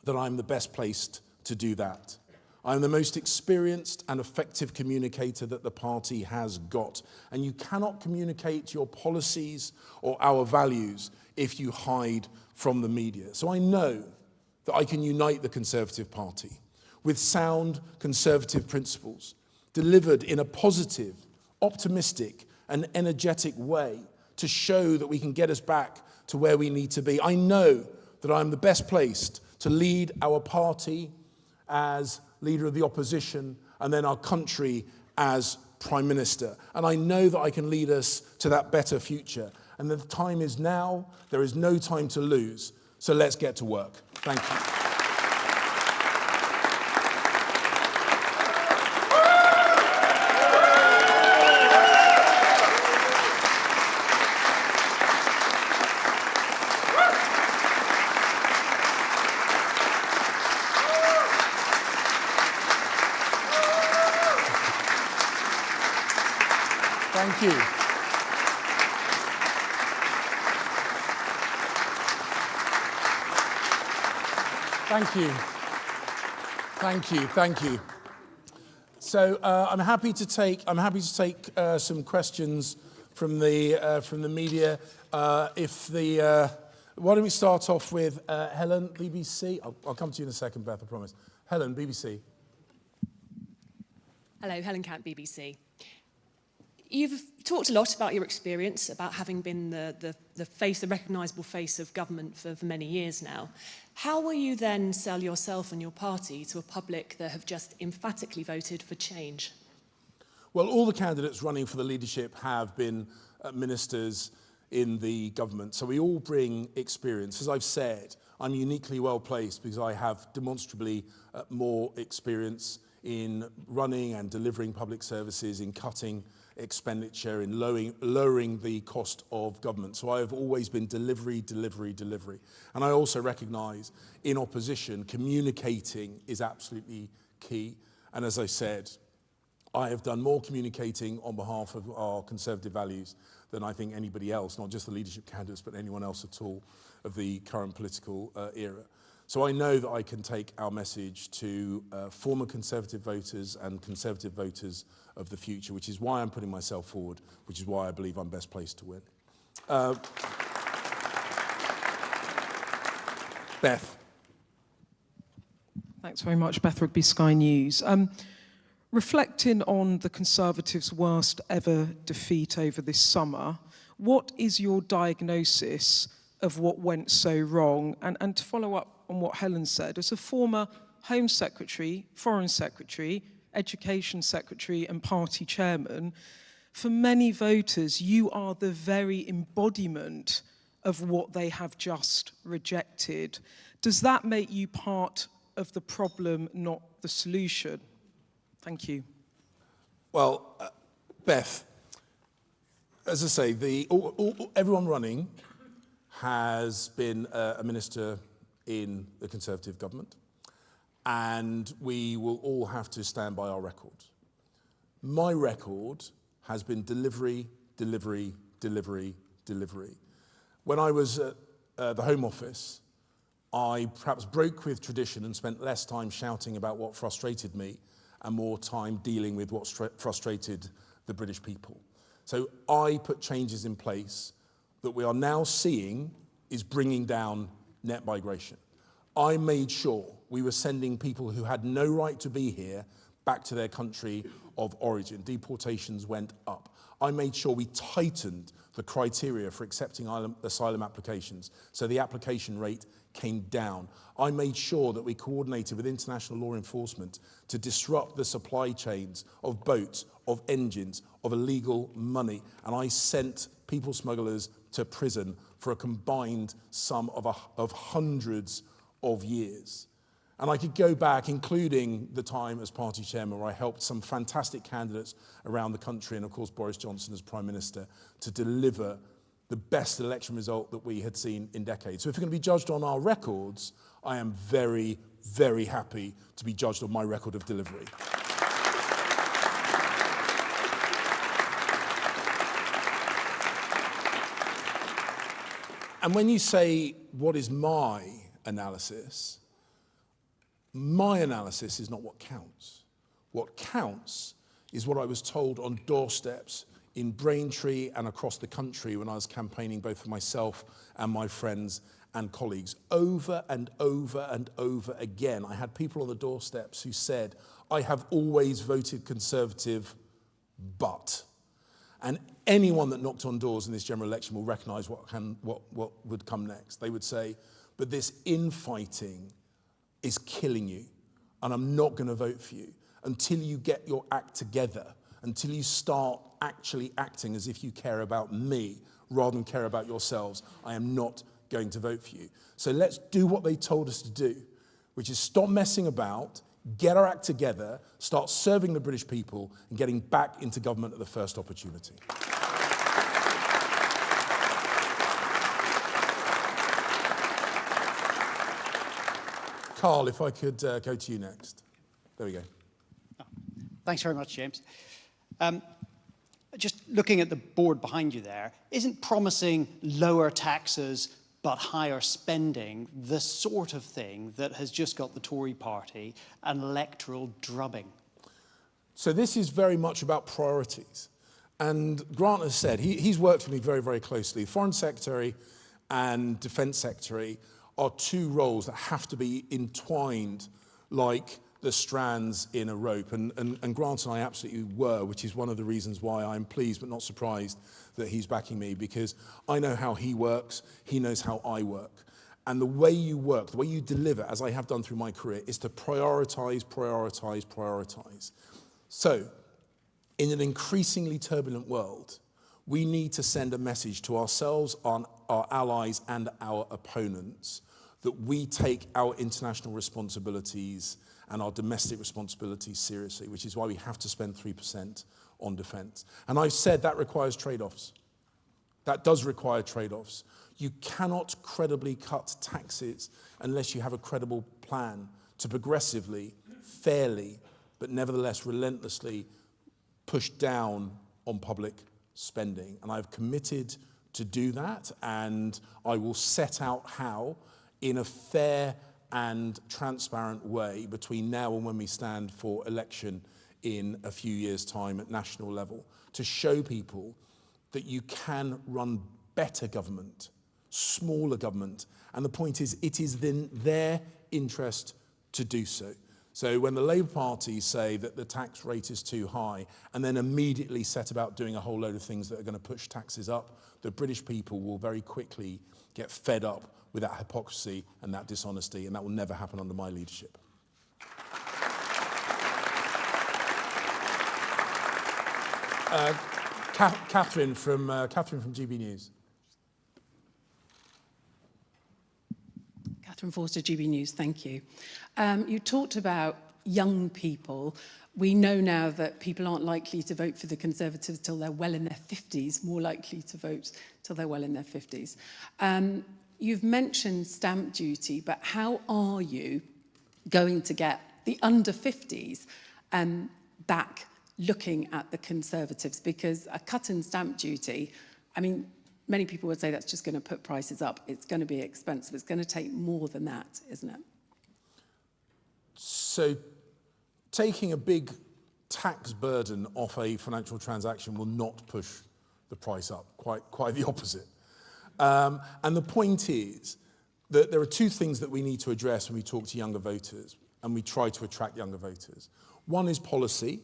that I'm the best placed to do that. I'm the most experienced and effective communicator that the party has got. And you cannot communicate your policies or our values if you hide from the media. So I know that I can unite the Conservative Party with sound Conservative principles, delivered in a positive, optimistic and energetic way to show that we can get us back to where we need to be. I know that I'm the best placed to lead our party as leader of the opposition and then our country as Prime Minister. And I know that I can lead us to that better future. And the time is now. There is no time to lose. So let's get to work. Thank you. Thank you. Thank you. Thank you. Thank you. Thank you. So I'm happy to take some questions from the media. Why don't we start off with Helen, BBC? I'll come to you in a second, Beth. I promise. Helen, BBC. Hello, Helen Camp, BBC. You've talked a lot about your experience, about having been the recognisable face of government for many years now. How will you then sell yourself and your party to a public that have just emphatically voted for change? Well, all the candidates running for the leadership have been ministers in the government, so we all bring experience. As I've said, I'm uniquely well placed because I have demonstrably more experience in running and delivering public services, in cutting expenditure, in lowering the cost of government. So I have always been delivery. And I also recognise in opposition, communicating is absolutely key. And as I said, I have done more communicating on behalf of our Conservative values than I think anybody else, not just the leadership candidates, but anyone else at all of the current political era. So I know that I can take our message to former Conservative voters and Conservative voters of the future, which is why I'm putting myself forward, which is why I believe I'm best placed to win. Beth. Thanks very much, Beth Rigby, Sky News. Reflecting on the Conservatives' worst ever defeat over this summer, what is your diagnosis of what went so wrong? And to follow up on what Helen said, as a former Home Secretary, Foreign Secretary, Education Secretary and party chairman, for many voters, you are the very embodiment of what they have just rejected. Does that make you part of the problem, not the solution? Thank you. Well, Beth, as I say, everyone running has been a minister in the Conservative government, and we will all have to stand by our record. My record has been delivery. When I was at the Home Office, I perhaps broke with tradition and spent less time shouting about what frustrated me and more time dealing with what frustrated the British people. So I put changes in place that we are now seeing is bringing down net migration. I made sure we were sending people who had no right to be here back to their country of origin. Deportations went up. I made sure we tightened the criteria for accepting asylum applications, so the application rate came down. I made sure that we coordinated with international law enforcement to disrupt the supply chains of boats, of engines, of illegal money. And I sent people smugglers to prison for a combined sum of hundreds of years. And I could go back, including the time as party chairman, where I helped some fantastic candidates around the country, and of course Boris Johnson as Prime Minister, to deliver the best election result that we had seen in decades. So if you're going to be judged on our records, I am very, very happy to be judged on my record of delivery. And when you say, what is my analysis is not what counts. What counts is what I was told on doorsteps in Braintree and across the country when I was campaigning both for myself and my friends and colleagues. Over and over and over again, I had people on the doorsteps who said, I have always voted Conservative, but. And anyone that knocked on doors in this general election will recognise what would come next. They would say, but this infighting is killing you, and I'm not going to vote for you until you get your act together, until you start actually acting as if you care about me rather than care about yourselves. I am not going to vote for you. So let's do what they told us to do, which is stop messing about, get our act together, start serving the British people and getting back into government at the first opportunity. Carl, if I could go to you next. There we go. Oh, thanks very much, James. Just looking at the board behind you there, isn't promising lower taxes but higher spending the sort of thing that has just got the Tory party an electoral drubbing? So this is very much about priorities. And Grant has said, he's worked with me very, very closely. Foreign Secretary and Defence Secretary are two roles that have to be entwined like the strands in a rope. And Grant and I absolutely were, which is one of the reasons why I'm pleased but not surprised that he's backing me, because I know how he works, he knows how I work. And the way you work, the way you deliver, as I have done through my career, is to prioritise, prioritise, prioritise. So, in an increasingly turbulent world, we need to send a message to ourselves, our allies and our opponents that we take our international responsibilities and our domestic responsibilities seriously, which is why we have to spend 3% on defence. And I've said that requires trade-offs. That does require trade-offs. You cannot credibly cut taxes unless you have a credible plan to progressively, fairly, but nevertheless relentlessly push down on public spending. And I've committed to do that, and I will set out how in a fair and transparent way between now and when we stand for election in a few years' time at national level, to show people that you can run better government, smaller government, and the point is it is in their interest to do so. So when the Labour Party say that the tax rate is too high and then immediately set about doing a whole load of things that are going to push taxes up, the British people will very quickly get fed up with that hypocrisy and that dishonesty, and that will never happen under my leadership. Catherine from GB News. Catherine Forster, GB News, thank you. You talked about young people. We know now that people aren't likely to vote for the Conservatives till they're well in their 50s, more likely to vote till they're well in their 50s. You've mentioned stamp duty, but how are you going to get the under 50s back looking at the Conservatives? Because a cut in stamp duty, I mean, many people would say that's just going to put prices up. It's going to be expensive. It's going to take more than that, isn't it? So taking a big tax burden off a financial transaction will not push the price up, quite the opposite. And the point is that there are two things that we need to address when we talk to younger voters and we try to attract younger voters. One is policy,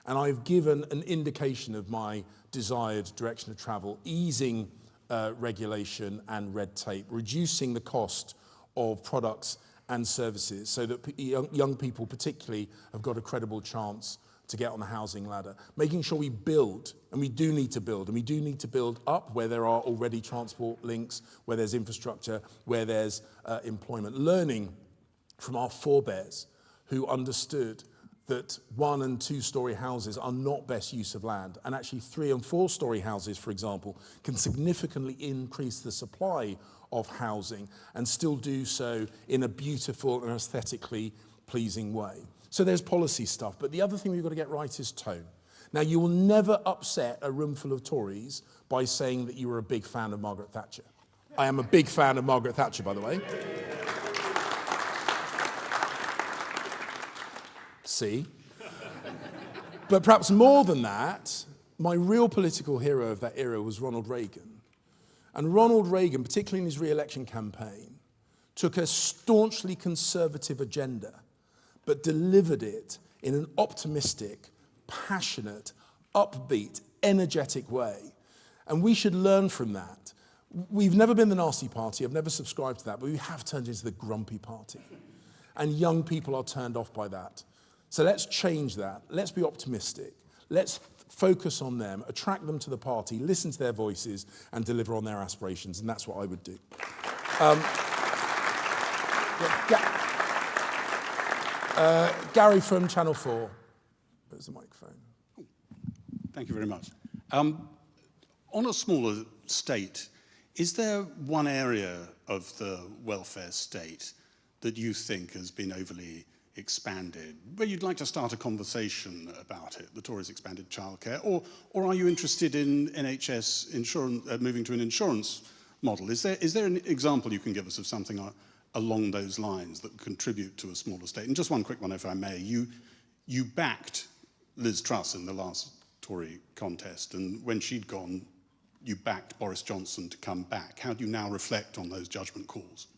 and I've given an indication of my desired direction of travel, easing regulation and red tape, reducing the cost of products and services so that young people particularly have got a credible chance to get on the housing ladder, making sure we build, and we do need to build, and we do need to build up where there are already transport links, where there's infrastructure, where there's employment, learning from our forebears who understood that 1- and 2-story houses are not best use of land, and actually 3- and 4-story houses, for example, can significantly increase the supply of housing and still do so in a beautiful and aesthetically pleasing way. So there's policy stuff, but the other thing we've got to get right is tone. Now, you will never upset a room full of Tories by saying that you were a big fan of Margaret Thatcher. I am a big fan of Margaret Thatcher, by the way. See? But perhaps more than that, my real political hero of that era was Ronald Reagan. And Ronald Reagan, particularly in his re-election campaign, took a staunchly conservative agenda but delivered it in an optimistic, passionate, upbeat, energetic way. And we should learn from that. We've never been the nasty party, I've never subscribed to that, but we have turned into the grumpy party. And young people are turned off by that. So let's change that. Let's be optimistic. Let's focus on them, attract them to the party, listen to their voices, and deliver on their aspirations. And that's what I would do. Gary from Channel 4. There's the microphone. Thank you very much. On a smaller state, is there one area of the welfare state that you think has been overly expanded, where you'd like to start a conversation about it? The Tories expanded childcare, or are you interested in NHS insurance, moving to an insurance model? Is there an example you can give us of something along those lines that contribute to a smaller state? And just one quick one, if I may. You backed Liz Truss in the last Tory contest, and when she'd gone, you backed Boris Johnson to come back. How do you now reflect on those judgment calls?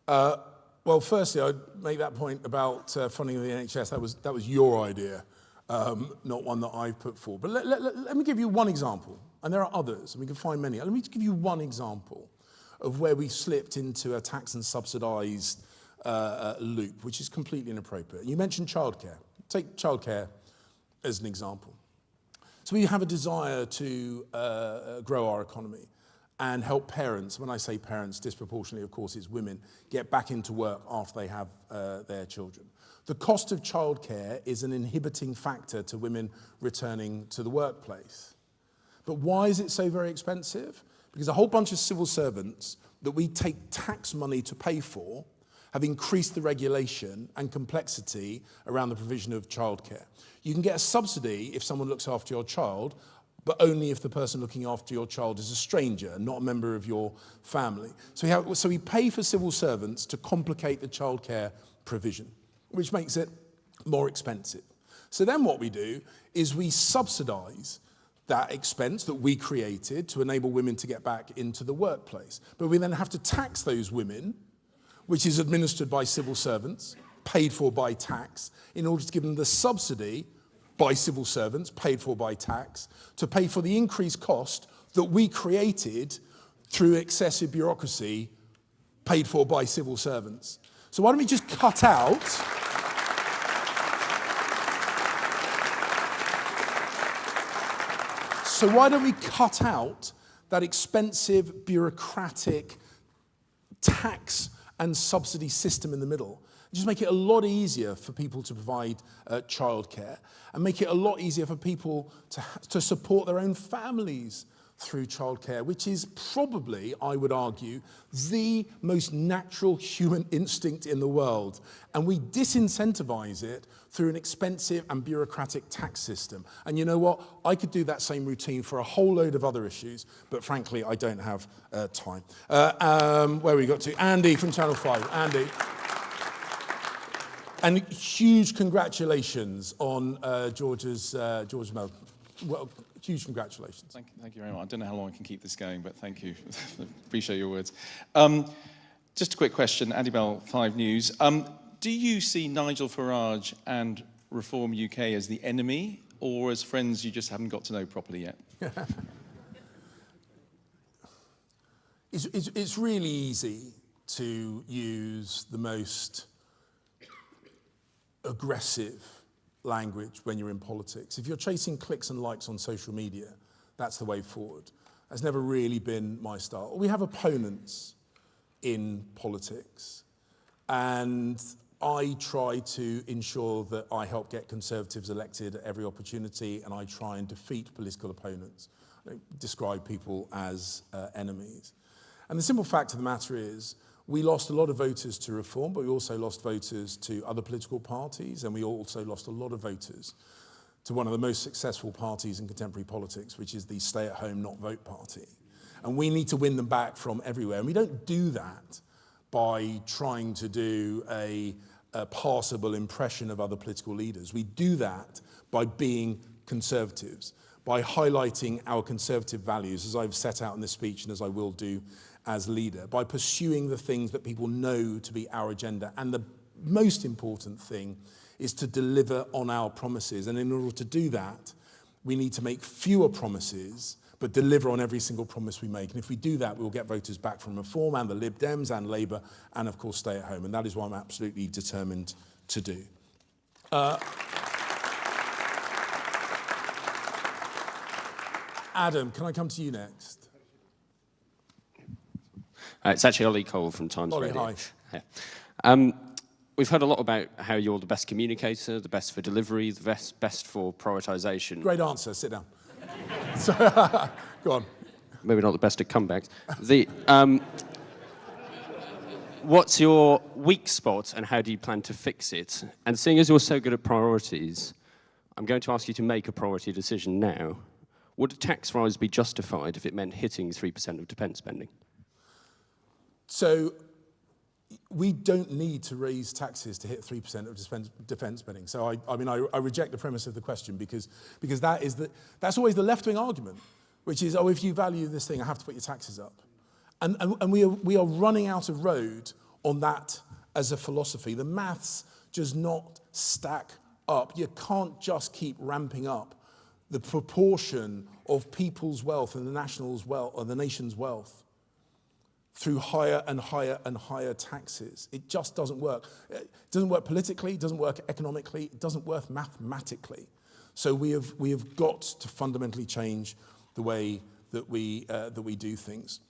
Well, firstly, I'd make that point about funding of the NHS. That was your idea, not one that I've put forward. But let me give you one example, and there are others, and we can find many. Let me give you one example of where we slipped into a tax and subsidised loop, which is completely inappropriate. You mentioned childcare. Take childcare as an example. So we have a desire to grow our economy and help parents, when I say parents, disproportionately, of course, it's women, get back into work after they have their children. The cost of childcare is an inhibiting factor to women returning to the workplace. But why is it so very expensive? Because a whole bunch of civil servants that we take tax money to pay for have increased the regulation and complexity around the provision of childcare. You can get a subsidy if someone looks after your child, but only if the person looking after your child is a stranger, not a member of your family. So we pay for civil servants to complicate the childcare provision, which makes it more expensive. So then what we do is we subsidise that expense that we created to enable women to get back into the workplace. But we then have to tax those women, which is administered by civil servants, paid for by tax, in order to give them the subsidy by civil servants, paid for by tax, to pay for the increased cost that we created through excessive bureaucracy, paid for by civil servants. So why don't we just cut out that expensive bureaucratic tax and subsidy system in the middle? Just make it a lot easier for people to provide childcare, and make it a lot easier for people to support their own families through childcare, which is probably, I would argue, the most natural human instinct in the world. And we disincentivise it through an expensive and bureaucratic tax system. And you know what? I could do that same routine for a whole load of other issues, but frankly, I don't have time. Where we got to? Andy from Channel 5. Andy. And huge congratulations on George's medal. Well, huge congratulations. Thank you very much. I don't know how long I can keep this going, but thank you. Appreciate your words. Just a quick question, Andy Bell, 5 News. Do you see Nigel Farage and Reform UK as the enemy, or as friends you just haven't got to know properly yet? It's really easy to use the most aggressive language when you're in politics. If you're chasing clicks and likes on social media, that's the way forward. That's never really been my style. We have opponents in politics, and I try to ensure that I help get Conservatives elected at every opportunity, and I try and defeat political opponents. I don't describe people as enemies. And the simple fact of the matter is, we lost a lot of voters to Reform, but we also lost voters to other political parties, and we also lost a lot of voters to one of the most successful parties in contemporary politics, which is the stay-at-home, not vote party. And we need to win them back from everywhere. And we don't do that by trying to do a passable impression of other political leaders. We do that by being Conservatives, by highlighting our Conservative values, as I've set out in this speech and as I will do as leader, by pursuing the things that people know to be our agenda. And the most important thing is to deliver on our promises. And in order to do that, we need to make fewer promises, but deliver on every single promise we make. And if we do that, we'll get voters back from Reform and the Lib Dems and Labour, and of course stay at home. And that is what I'm absolutely determined to do. Adam, can I come to you next? It's actually Ollie Cole from Times Ollie, Radio. hi. Yeah. We've heard a lot about how you're the best communicator, the best for delivery, the best for prioritisation. Great answer, sit down. Go on. Maybe not the best at comebacks. What's your weak spot and how do you plan to fix it? And seeing as you're so good at priorities, I'm going to ask you to make a priority decision now. Would a tax rise be justified if it meant hitting 3% of defence spending? So we don't need to raise taxes to hit 3% of defence spending. So I reject the premise of the question because that's always the left-wing argument, which is, oh, if you value this thing, I have to put your taxes up. And we are running out of road on that as a philosophy. The maths does not stack up. You can't just keep ramping up the proportion of people's wealth and the national's wealth or the nation's wealth through higher and higher and higher taxes. It just doesn't work. It doesn't work politically, it doesn't work economically, it doesn't work mathematically. So we have got to fundamentally change the way that we do things.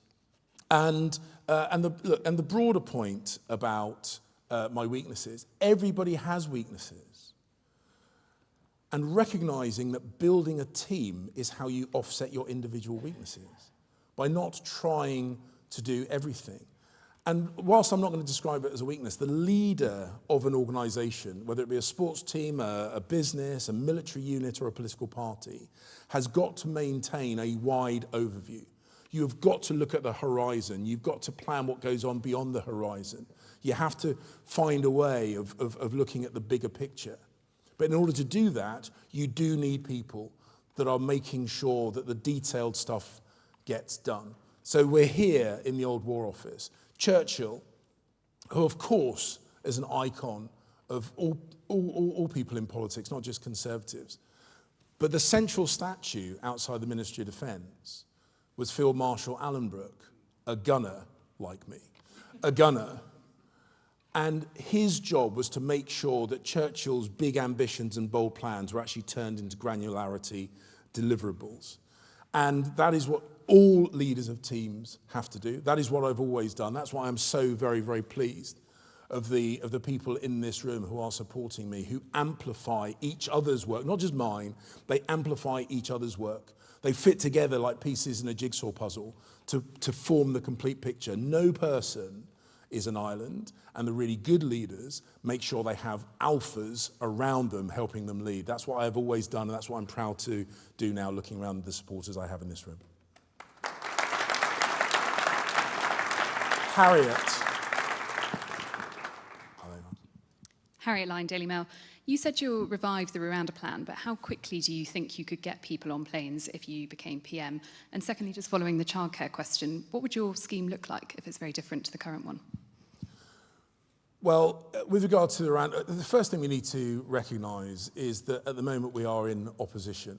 And the broader point about my weaknesses, everybody has weaknesses. And recognizing that building a team is how you offset your individual weaknesses, by not trying to do everything. And whilst I'm not going to describe it as a weakness, the leader of an organization, whether it be a sports team, a business, a military unit, or a political party, has got to maintain a wide overview. You have got to look at the horizon. You've got to plan what goes on beyond the horizon. You have to find a way of looking at the bigger picture. But in order to do that, you do need people that are making sure that the detailed stuff gets done. So we're here in the old War Office. Churchill, who of course is an icon of all people in politics, not just Conservatives, but the central statue outside the Ministry of Defence was Field Marshal Alan Brooke, a gunner like me, a gunner. And his job was to make sure that Churchill's big ambitions and bold plans were actually turned into granularity deliverables. And that is what all leaders of teams have to do. That is what I've always done. That's why I'm so very, very pleased of the people in this room who are supporting me, who amplify each other's work, not just mine, they amplify each other's work. They fit together like pieces in a jigsaw puzzle to form the complete picture. No person is an island, and the really good leaders make sure they have alphas around them helping them lead. That's what I've always done, and that's what I'm proud to do now, looking around the supporters I have in this room. Harriet Line, Daily Mail. You said you'll revive the Rwanda plan, but how quickly do you think you could get people on planes if you became PM? And secondly, just following the childcare question, what would your scheme look like if it's very different to the current one? Well, with regard to Rwanda, the first thing we need to recognise is that at the moment we are in opposition.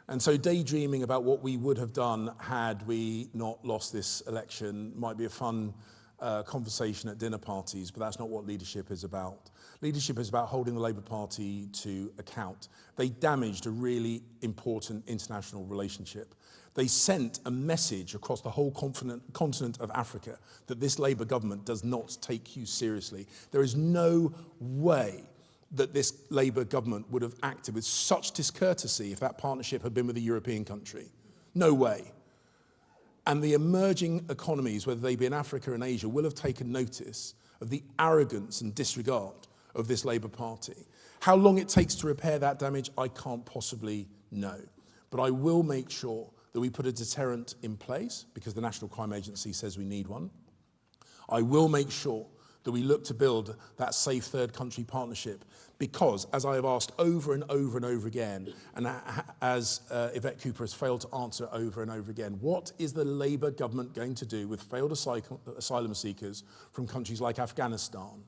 And so daydreaming about what we would have done had we not lost this election might be a fun conversation at dinner parties, but that's not what leadership is about. Leadership is about holding the Labour Party to account. They damaged a really important international relationship. They sent a message across the whole continent of Africa that this Labour government does not take you seriously. There is no way that this Labour government would have acted with such discourtesy if that partnership had been with a European country. No way. And the emerging economies, whether they be in Africa and Asia, will have taken notice of the arrogance and disregard of this Labour Party. How long it takes to repair that damage, I can't possibly know. But I will make sure that we put a deterrent in place, because the National Crime Agency says we need one. I will make sure that we look to build that safe third country partnership, because, as I have asked over and over and over again, and as Yvette Cooper has failed to answer over and over again, what is the Labour government going to do with failed asylum seekers from countries like Afghanistan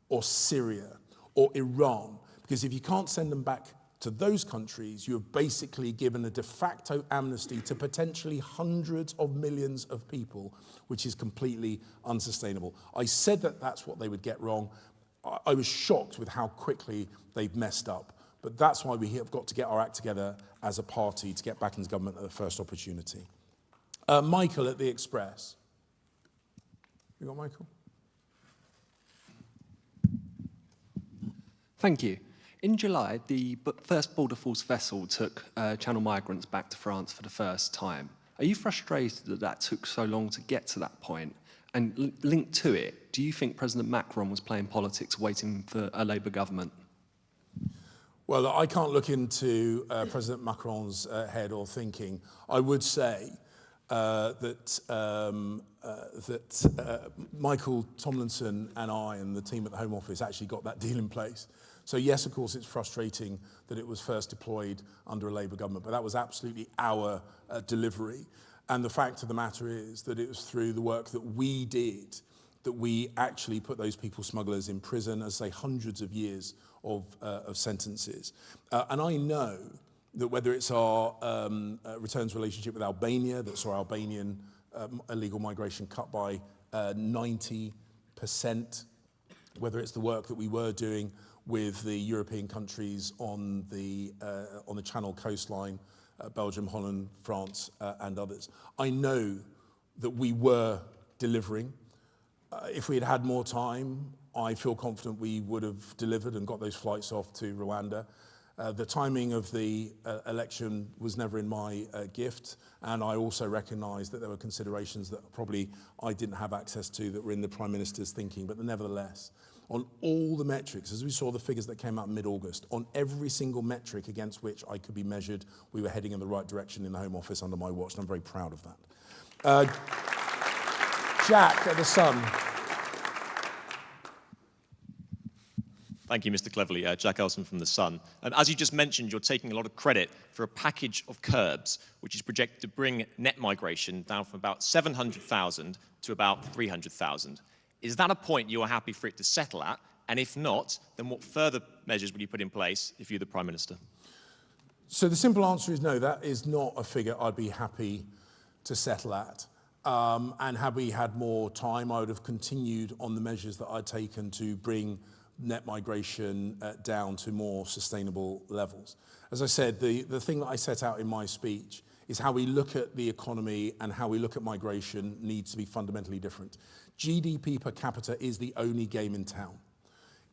or Syria or Iran? Because if you can't send them back to those countries, you have basically given a de facto amnesty to potentially hundreds of millions of people, which is completely unsustainable. I said that that's what they would get wrong. I was shocked with how quickly they've messed up. But that's why we have got to get our act together as a party to get back into government at the first opportunity. Michael at The Express. We got Michael? Thank you. In July, the first border force vessel took Channel migrants back to France for the first time. Are you frustrated that that took so long to get to that point? And linked to it, do you think President Macron was playing politics waiting for a Labour government? Well, I can't look into President Macron's head or thinking. I would say that Michael Tomlinson and I and the team at the Home Office actually got that deal in place. So yes, of course, it's frustrating that it was first deployed under a Labour government, but that was absolutely our delivery. And the fact of the matter is that it was through the work that we did that we actually put those people smugglers in prison, as I say, hundreds of years of sentences. And I know that whether it's our returns relationship with Albania, that saw Albanian illegal migration cut by 90%, whether it's the work that we were doing with the European countries on the Channel coastline, Belgium, Holland, France, and others. I know that we were delivering. If we had had more time, I feel confident we would have delivered and got those flights off to Rwanda. The timing of the election was never in my gift, and I also recognise that there were considerations that probably I didn't have access to that were in the Prime Minister's thinking, but nevertheless, on all the metrics, as we saw the figures that came out mid-August, on every single metric against which I could be measured, we were heading in the right direction in the Home Office under my watch, and I'm very proud of that. Jack at the Sun. Thank you, Mr. Cleverly. Jack Elson from The Sun. As you just mentioned, you're taking a lot of credit for a package of curbs, which is projected to bring net migration down from about 700,000 to about 300,000. Is that a point you are happy for it to settle at? And if not, then what further measures would you put in place if you're the Prime Minister? So the simple answer is no, that is not a figure I'd be happy to settle at. And had we had more time, I would have continued on the measures that I'd taken to bring net migration down to more sustainable levels. As I said, the thing that I set out in my speech is how we look at the economy and how we look at migration needs to be fundamentally different. GDP per capita is the only game in town.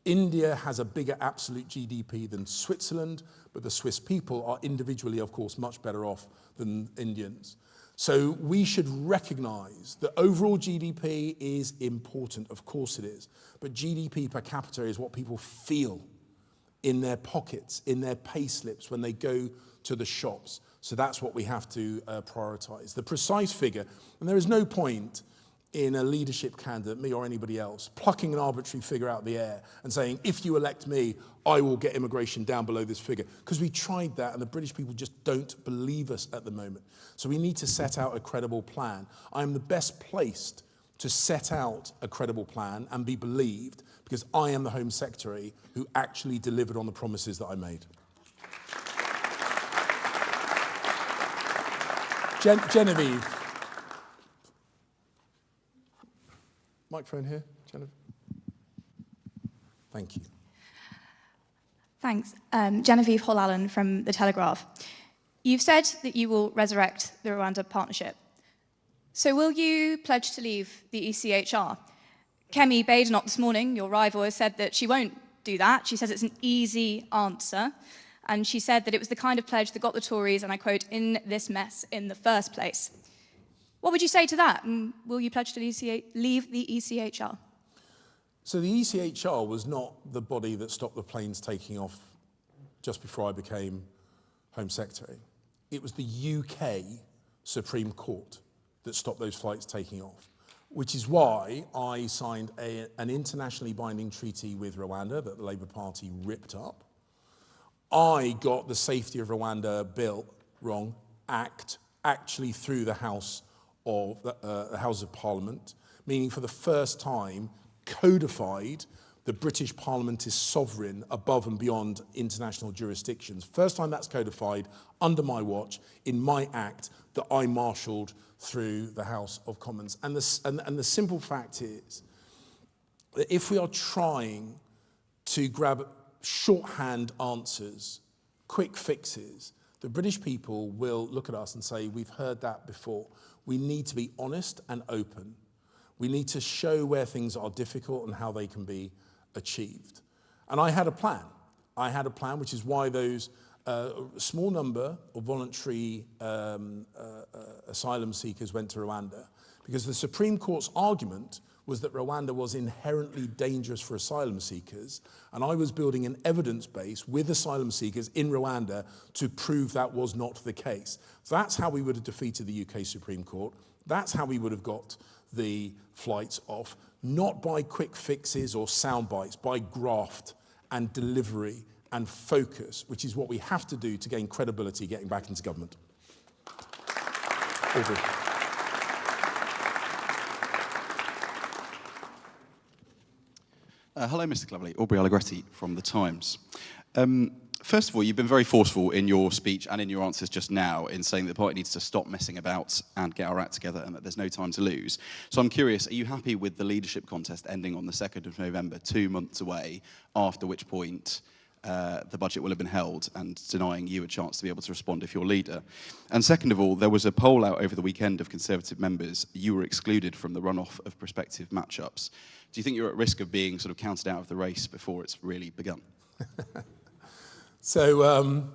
India has a bigger absolute GDP than Switzerland, but the Swiss people are individually, of course, much better off than Indians. So we should recognise that overall GDP is important, of course it is, but GDP per capita is what people feel in their pockets, in their pay slips, when they go to the shops. So that's what we have to prioritise. The precise figure, and there is no point in a leadership candidate, me or anybody else, plucking an arbitrary figure out of the air and saying, if you elect me, I will get immigration down below this figure. Because we tried that and the British people just don't believe us at the moment. So we need to set out a credible plan. I am the best placed to set out a credible plan and be believed because I am the Home Secretary who actually delivered on the promises that I made. Genevieve. Microphone here, Genevieve. Thank you. Thanks. Genevieve Hall-Allen from The Telegraph. You've said that you will resurrect the Rwanda partnership. So will you pledge to leave the ECHR? Kemi Badenoch this morning, your rival, has said that she won't do that. She says it's an easy answer. And she said that it was the kind of pledge that got the Tories, and I quote, in this mess in the first place. What would you say to that? And will you pledge to leave the ECHR? So the ECHR was not the body that stopped the planes taking off just before I became Home Secretary. It was the UK Supreme Court that stopped those flights taking off, which is why I signed an internationally binding treaty with Rwanda that the Labour Party ripped up. I got the Safety of Rwanda Bill, Act, actually through the House of Parliament, meaning for the first time codified the British Parliament is sovereign above and beyond international jurisdictions. First time that's codified under my watch in my act that I marshalled through the House of Commons. And the simple fact is that if we are trying to grab shorthand answers, quick fixes, the British people will look at us and say, we've heard that before. We need to be honest and open. We need to show where things are difficult and how they can be achieved. And I had a plan. I had a plan, which is why those small number of voluntary asylum seekers went to Rwanda, because the Supreme Court's argument was that Rwanda was inherently dangerous for asylum seekers, and I was building an evidence base with asylum seekers in Rwanda to prove that was not the case. That's how we would have defeated the UK Supreme Court. That's how we would have got the flights off, not by quick fixes or sound bites, by graft and delivery and focus, which is what we have to do to gain credibility getting back into government. Aubrey. Hello, Mr. Cleverly. Aubrey Allegretti from The Times. First of all, you've been very forceful in your speech and in your answers just now in saying that the party needs to stop messing about and get our act together and that there's no time to lose. So I'm curious, are you happy with the leadership contest ending on the 2nd of November, 2 months away, after which point the budget will have been held and denying you a chance to be able to respond if you're leader? And second of all, there was a poll out over the weekend of Conservative members. You were excluded from the runoff of prospective matchups. Do you think you're at risk of being sort of counted out of the race before it's really begun? So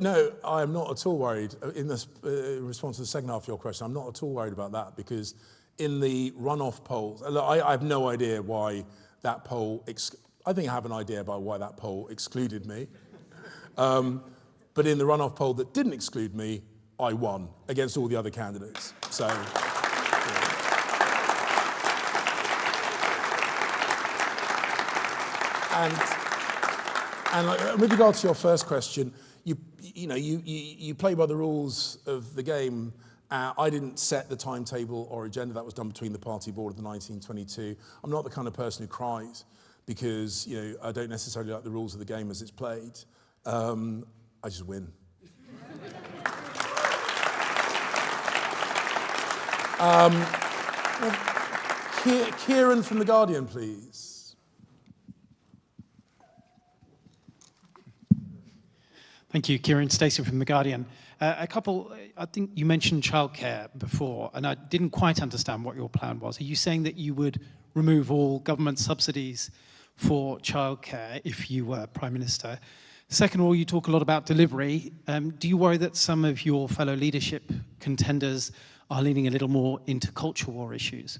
no, I am not at all worried. In response to the second half of your question, I'm not at all worried about that, because in the runoff polls, I have no idea why that poll, I think I have an idea about why that poll excluded me. But in the runoff poll that didn't exclude me, I won against all the other candidates. So. And with regard to your first question, you play by the rules of the game. I didn't set the timetable or agenda. That was done between the party board of the 1922. I'm not the kind of person who cries because I don't necessarily like the rules of the game as it's played. I just win. Kieran from The Guardian, please. Thank you, Kieran Stacey from The Guardian. I think you mentioned childcare before, and I didn't quite understand what your plan was. Are you saying that you would remove all government subsidies for childcare if you were Prime Minister? Second of all, you talk a lot about delivery. Do you worry that some of your fellow leadership contenders are leaning a little more into culture war issues?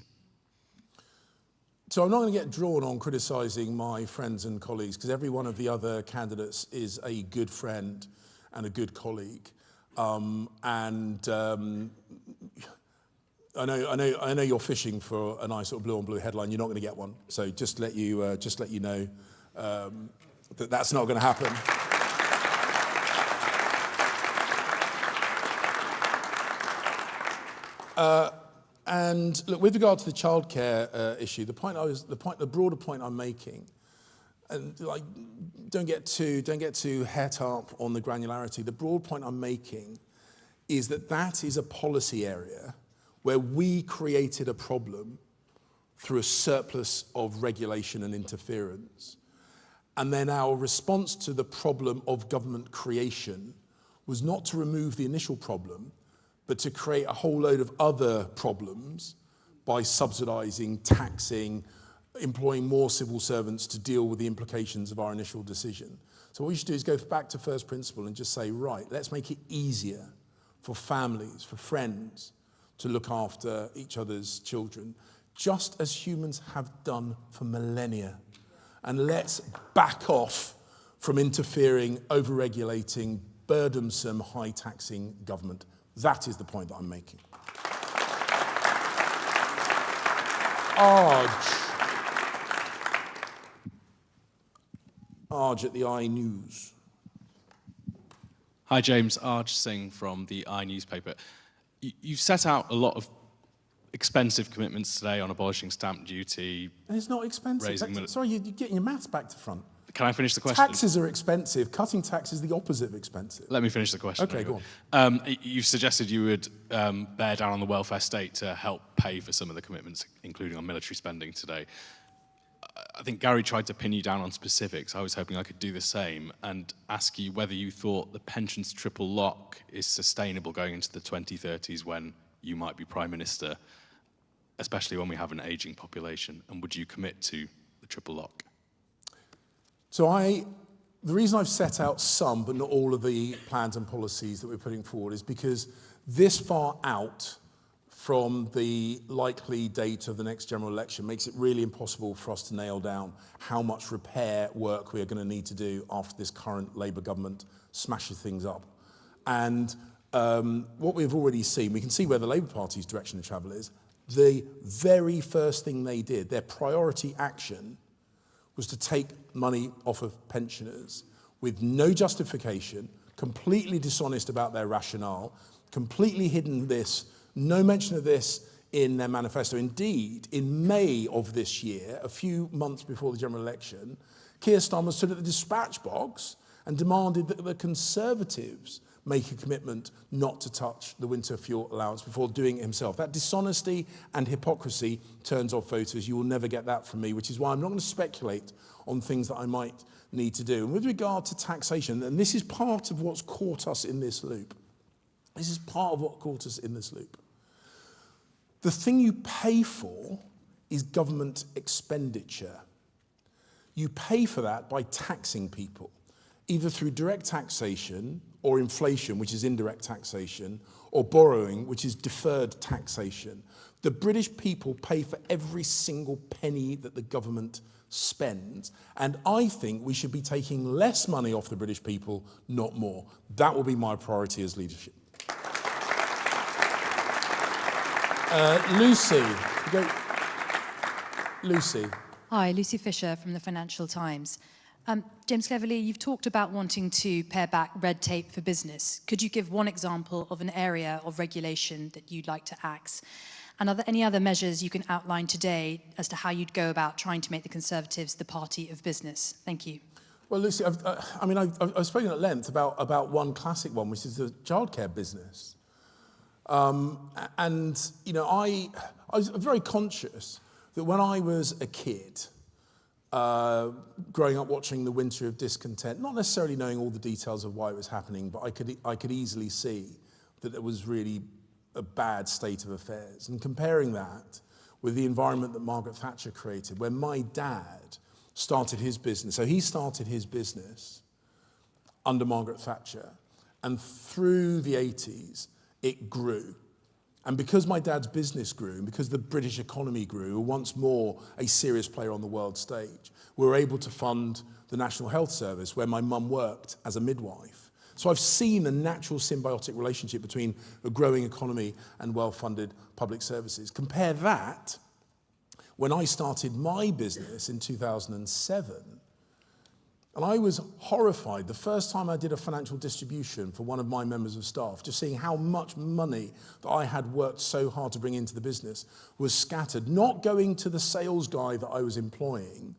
So I'm not going to get drawn on criticising my friends and colleagues, because every one of the other candidates is a good friend and a good colleague. I know you're fishing for a nice sort of blue on blue headline. You're not going to get one. So just let you know that that's not going to happen. And look, with regard to the childcare issue, the broader point I'm making, and like, don't get too het up on the granularity. The broad point I'm making is that is a policy area where we created a problem through a surplus of regulation and interference, and then our response to the problem of government creation was not to remove the initial problem, but to create a whole load of other problems by subsidising, taxing, employing more civil servants to deal with the implications of our initial decision. So what we should do is go back to first principle and just say, right, let's make it easier for families, for friends, to look after each other's children, just as humans have done for millennia. And let's back off from interfering, over-regulating, burdensome, high-taxing government. That is the point that I'm making. Arj at the iNews. Hi, James. Arj Singh from the iNewspaper. You've set out a lot of expensive commitments today on abolishing stamp duty. And it's not expensive. Sorry, you're getting your maths back to front. Can I finish the question? Taxes are expensive. Cutting tax is the opposite of expensive. Let me finish the question. Okay, go on. You've suggested you would bear down on the welfare state to help pay for some of the commitments, including on military spending today. I think Gary tried to pin you down on specifics. I was hoping I could do the same and ask you whether you thought the pensions triple lock is sustainable going into the 2030s when you might be Prime Minister, especially when we have an ageing population? And would you commit to the triple lock? So the reason I've set out some, but not all of the plans and policies that we're putting forward is because this far out from the likely date of the next general election makes it really impossible for us to nail down how much repair work we are going to need to do after this current Labour government smashes things up. And what we've already seen, we can see where the Labour Party's direction of travel is. The very first thing they did, their priority action, was to take money off of pensioners with no justification, completely dishonest about their rationale, completely hidden this, no mention of this in their manifesto. Indeed, in May of this year, a few months before the general election, Keir Starmer stood at the dispatch box and demanded that the Conservatives make a commitment not to touch the winter fuel allowance before doing it himself. That dishonesty and hypocrisy turns off voters. You will never get that from me, which is why I'm not going to speculate on things that I might need to do. And with regard to taxation, and this is part of what's caught us in this loop. This is part of what caught us in this loop. The thing you pay for is government expenditure. You pay for that by taxing people, either through direct taxation or inflation, which is indirect taxation, or borrowing, which is deferred taxation. The British people pay for every single penny that the government spends, and I think we should be taking less money off the British people, not more. That will be my priority as leadership. Lucy. Lucy. Hi, Lucy Fisher from the Financial Times. James Cleverly, you've talked about wanting to pare back red tape for business. Could you give one example of an area of regulation that you'd like to axe? And are there any other measures you can outline today as to how you'd go about trying to make the Conservatives the party of business? Thank you. Well, Lucy, I've spoken at length about one classic one, which is the childcare business. And, you know, I was very conscious that when I was a kid, growing up watching the Winter of Discontent, not necessarily knowing all the details of why it was happening, but I could easily see that there was really a bad state of affairs. And comparing that with the environment that Margaret Thatcher created, when my dad started his business. So he started his business under Margaret Thatcher, and through the 80s, it grew. And because my dad's business grew, and because the British economy grew, we were once more a serious player on the world stage. We were able to fund the National Health Service, where my mum worked as a midwife. So I've seen the natural symbiotic relationship between a growing economy and well-funded public services. Compare that when I started my business in 2007, and I was horrified the first time I did a financial distribution for one of my members of staff, just seeing how much money that I had worked so hard to bring into the business was scattered, not going to the sales guy that I was employing,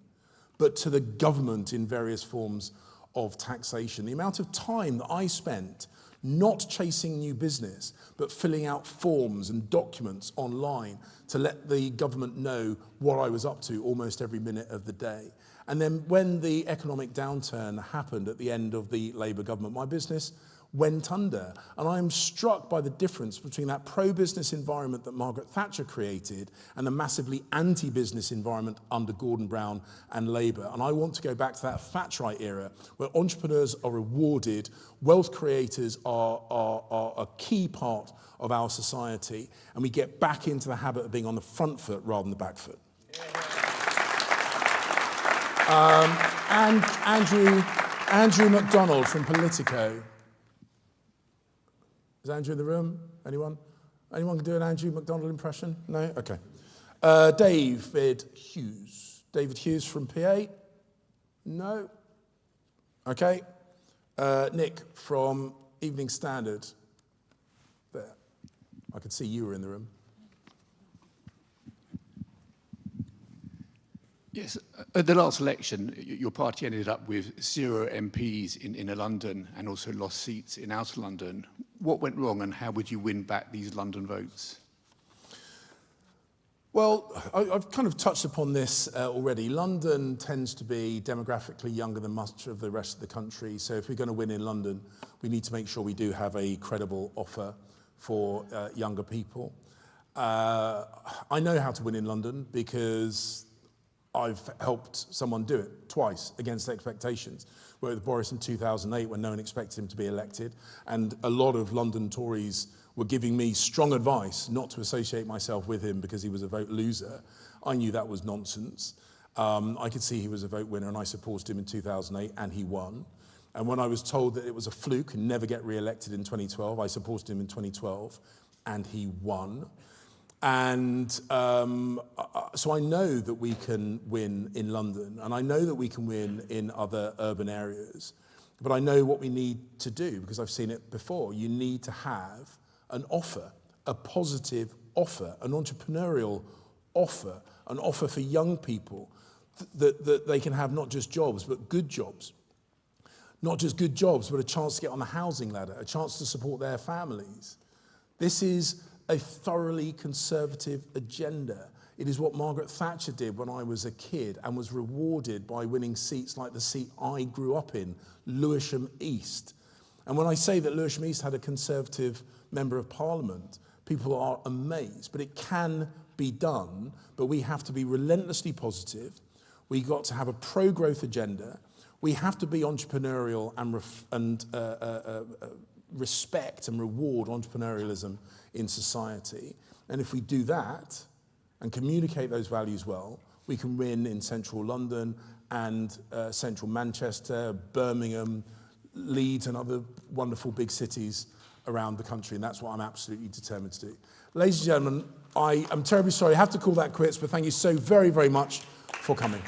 but to the government in various forms of taxation. The amount of time that I spent not chasing new business, but filling out forms and documents online to let the government know what I was up to almost every minute of the day. And then when the economic downturn happened at the end of the Labour government, my business went under. And I'm struck by the difference between that pro-business environment that Margaret Thatcher created and the massively anti-business environment under Gordon Brown and Labour. And I want to go back to that Thatcherite era where entrepreneurs are rewarded, wealth creators are a key part of our society, and we get back into the habit of being on the front foot rather than the back foot. And Andrew MacDonald from Politico. Is Andrew in the room? Anyone? Anyone can do an Andrew MacDonald impression? No? Okay. David Hughes. David Hughes from PA? No? Okay. Nick from Evening Standard. There. I could see you were in the room. Yes, at the last election, your party ended up with 0 MPs in London and also lost seats in Outer London. What went wrong and how would you win back these London votes? Well, I've kind of touched upon this already. London tends to be demographically younger than much of the rest of the country. So if we're going to win in London, we need to make sure we do have a credible offer for younger people. I know how to win in London because I've helped someone do it twice against expectations. Worked with Boris in 2008 when no one expected him to be elected, and a lot of London Tories were giving me strong advice not to associate myself with him because he was a vote loser. I knew that was nonsense. I could see he was a vote winner, and I supported him in 2008, and he won. And when I was told that it was a fluke and never get re-elected in 2012, I supported him in 2012, and he won. And so I know that we can win in London, and I know that we can win in other urban areas. But I know what we need to do, because I've seen it before. You need to have an offer, a positive offer, an entrepreneurial offer, an offer for young people that they can have not just jobs, but good jobs. Not just good jobs, but a chance to get on the housing ladder, a chance to support their families. This is a thoroughly conservative agenda. It is what Margaret Thatcher did when I was a kid and was rewarded by winning seats like the seat I grew up in, Lewisham East. And when I say that Lewisham East had a Conservative Member of Parliament, people are amazed. But it can be done, but we have to be relentlessly positive. We've got to have a pro-growth agenda. We have to be entrepreneurial and respect and reward entrepreneurialism in society. And if we do that and communicate those values well, we can win in central London and central Manchester, Birmingham, Leeds and other wonderful big cities around the country, and that's what I'm absolutely determined to do. Ladies and gentlemen, I am terribly sorry I have to call that quits, but thank you so very, very much for coming.